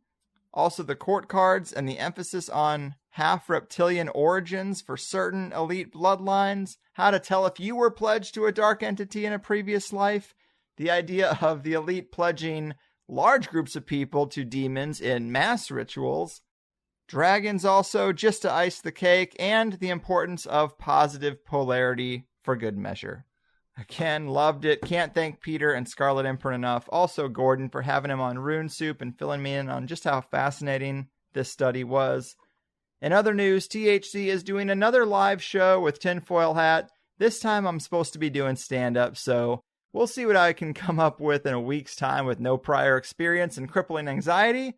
Also, the court cards and the emphasis on half-reptilian origins for certain elite bloodlines, how to tell if you were pledged to a dark entity in a previous life, the idea of the elite pledging large groups of people to demons in mass rituals, dragons also, just to ice the cake, and the importance of positive polarity for good measure. Again, loved it. Can't thank Peter and Scarlet Imprint enough. Also Gordon for having him on Rune Soup and filling me in on just how fascinating this study was. In other news, THC is doing another live show with Tinfoil Hat. This time I'm supposed to be doing stand-up, so we'll see what I can come up with in a week's time with no prior experience and crippling anxiety,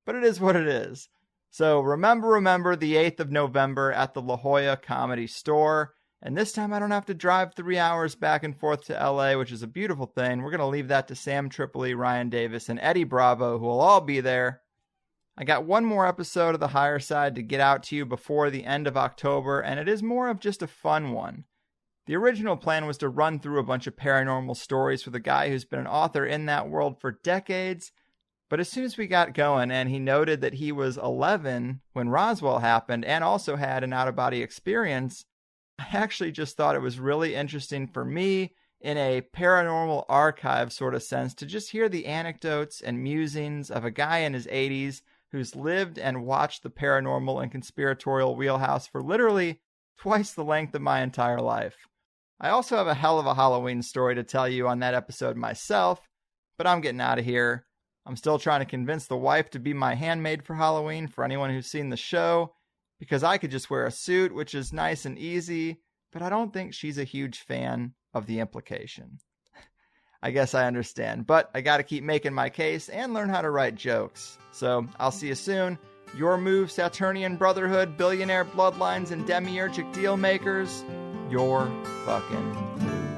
but it is what it is. So remember the 8th of November at the La Jolla Comedy Store. And this time I don't have to drive 3 hours back and forth to LA, which is a beautiful thing. We're going to leave that to Sam Tripoli, Ryan Davis, and Eddie Bravo, who will all be there. I got one more episode of The Higherside to get out to you before the end of October, and it is more of just a fun one. The original plan was to run through a bunch of paranormal stories with a guy who's been an author in that world for decades, but as soon as we got going and he noted that he was 11 when Roswell happened and also had an out-of-body experience, I actually just thought it was really interesting for me in a paranormal archive sort of sense to just hear the anecdotes and musings of a guy in his 80s who's lived and watched the paranormal and conspiratorial wheelhouse for literally twice the length of my entire life. I also have a hell of a Halloween story to tell you on that episode myself, but I'm getting out of here. I'm still trying to convince the wife to be my handmaid for Halloween for anyone who's seen the show, because I could just wear a suit, which is nice and easy, but I don't think she's a huge fan of the implication. I guess I understand, but I gotta keep making my case and learn how to write jokes. So, I'll see you soon. Your move, Saturnian Brotherhood, billionaire bloodlines, and demiurgic deal makers. Your fucking move.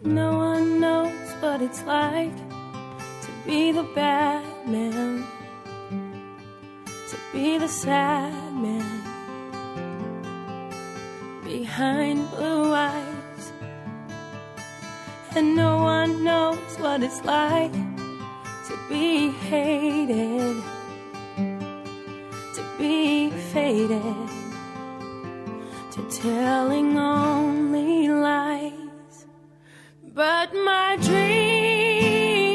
No one knows what it's like to be the bad man, to be the sad man behind blue eyes. And no one knows what it's like to be hated, to be faded, to telling only lies. But my dreams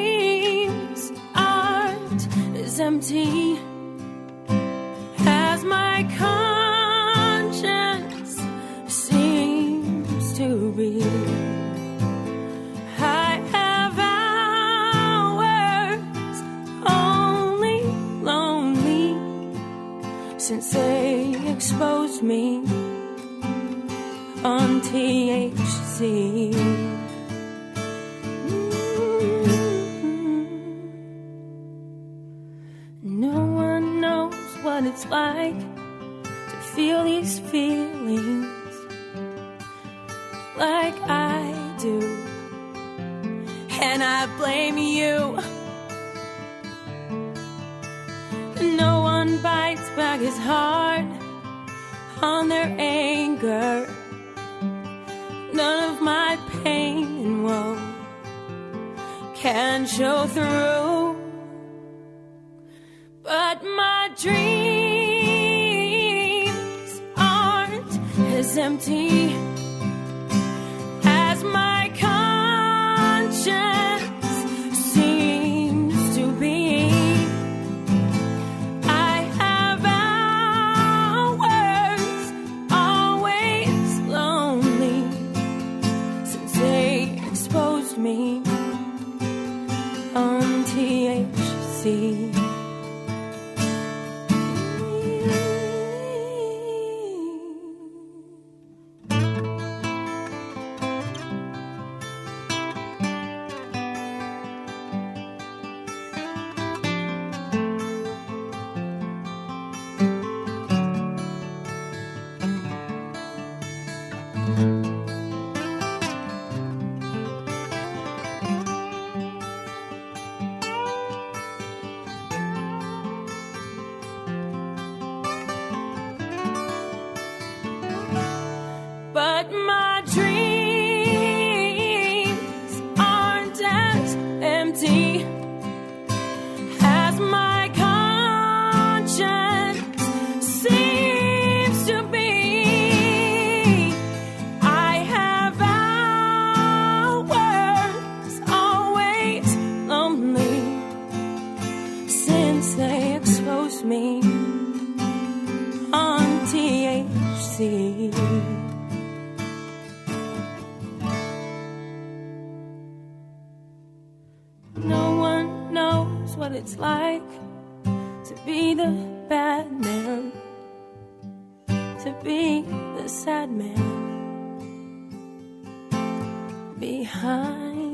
aren't as empty as my conscience seems to be. I have hours only lonely since they exposed me on THC. No one knows what it's like to feel these feelings like I do. And I blame you. No one bites back as hard on their anger. None of my pain and woe can show through. But my dreams aren't as empty as my conscience seems to be. I have hours always lonely since they exposed me on THC. what it's like to be the bad man, to be the sad man behind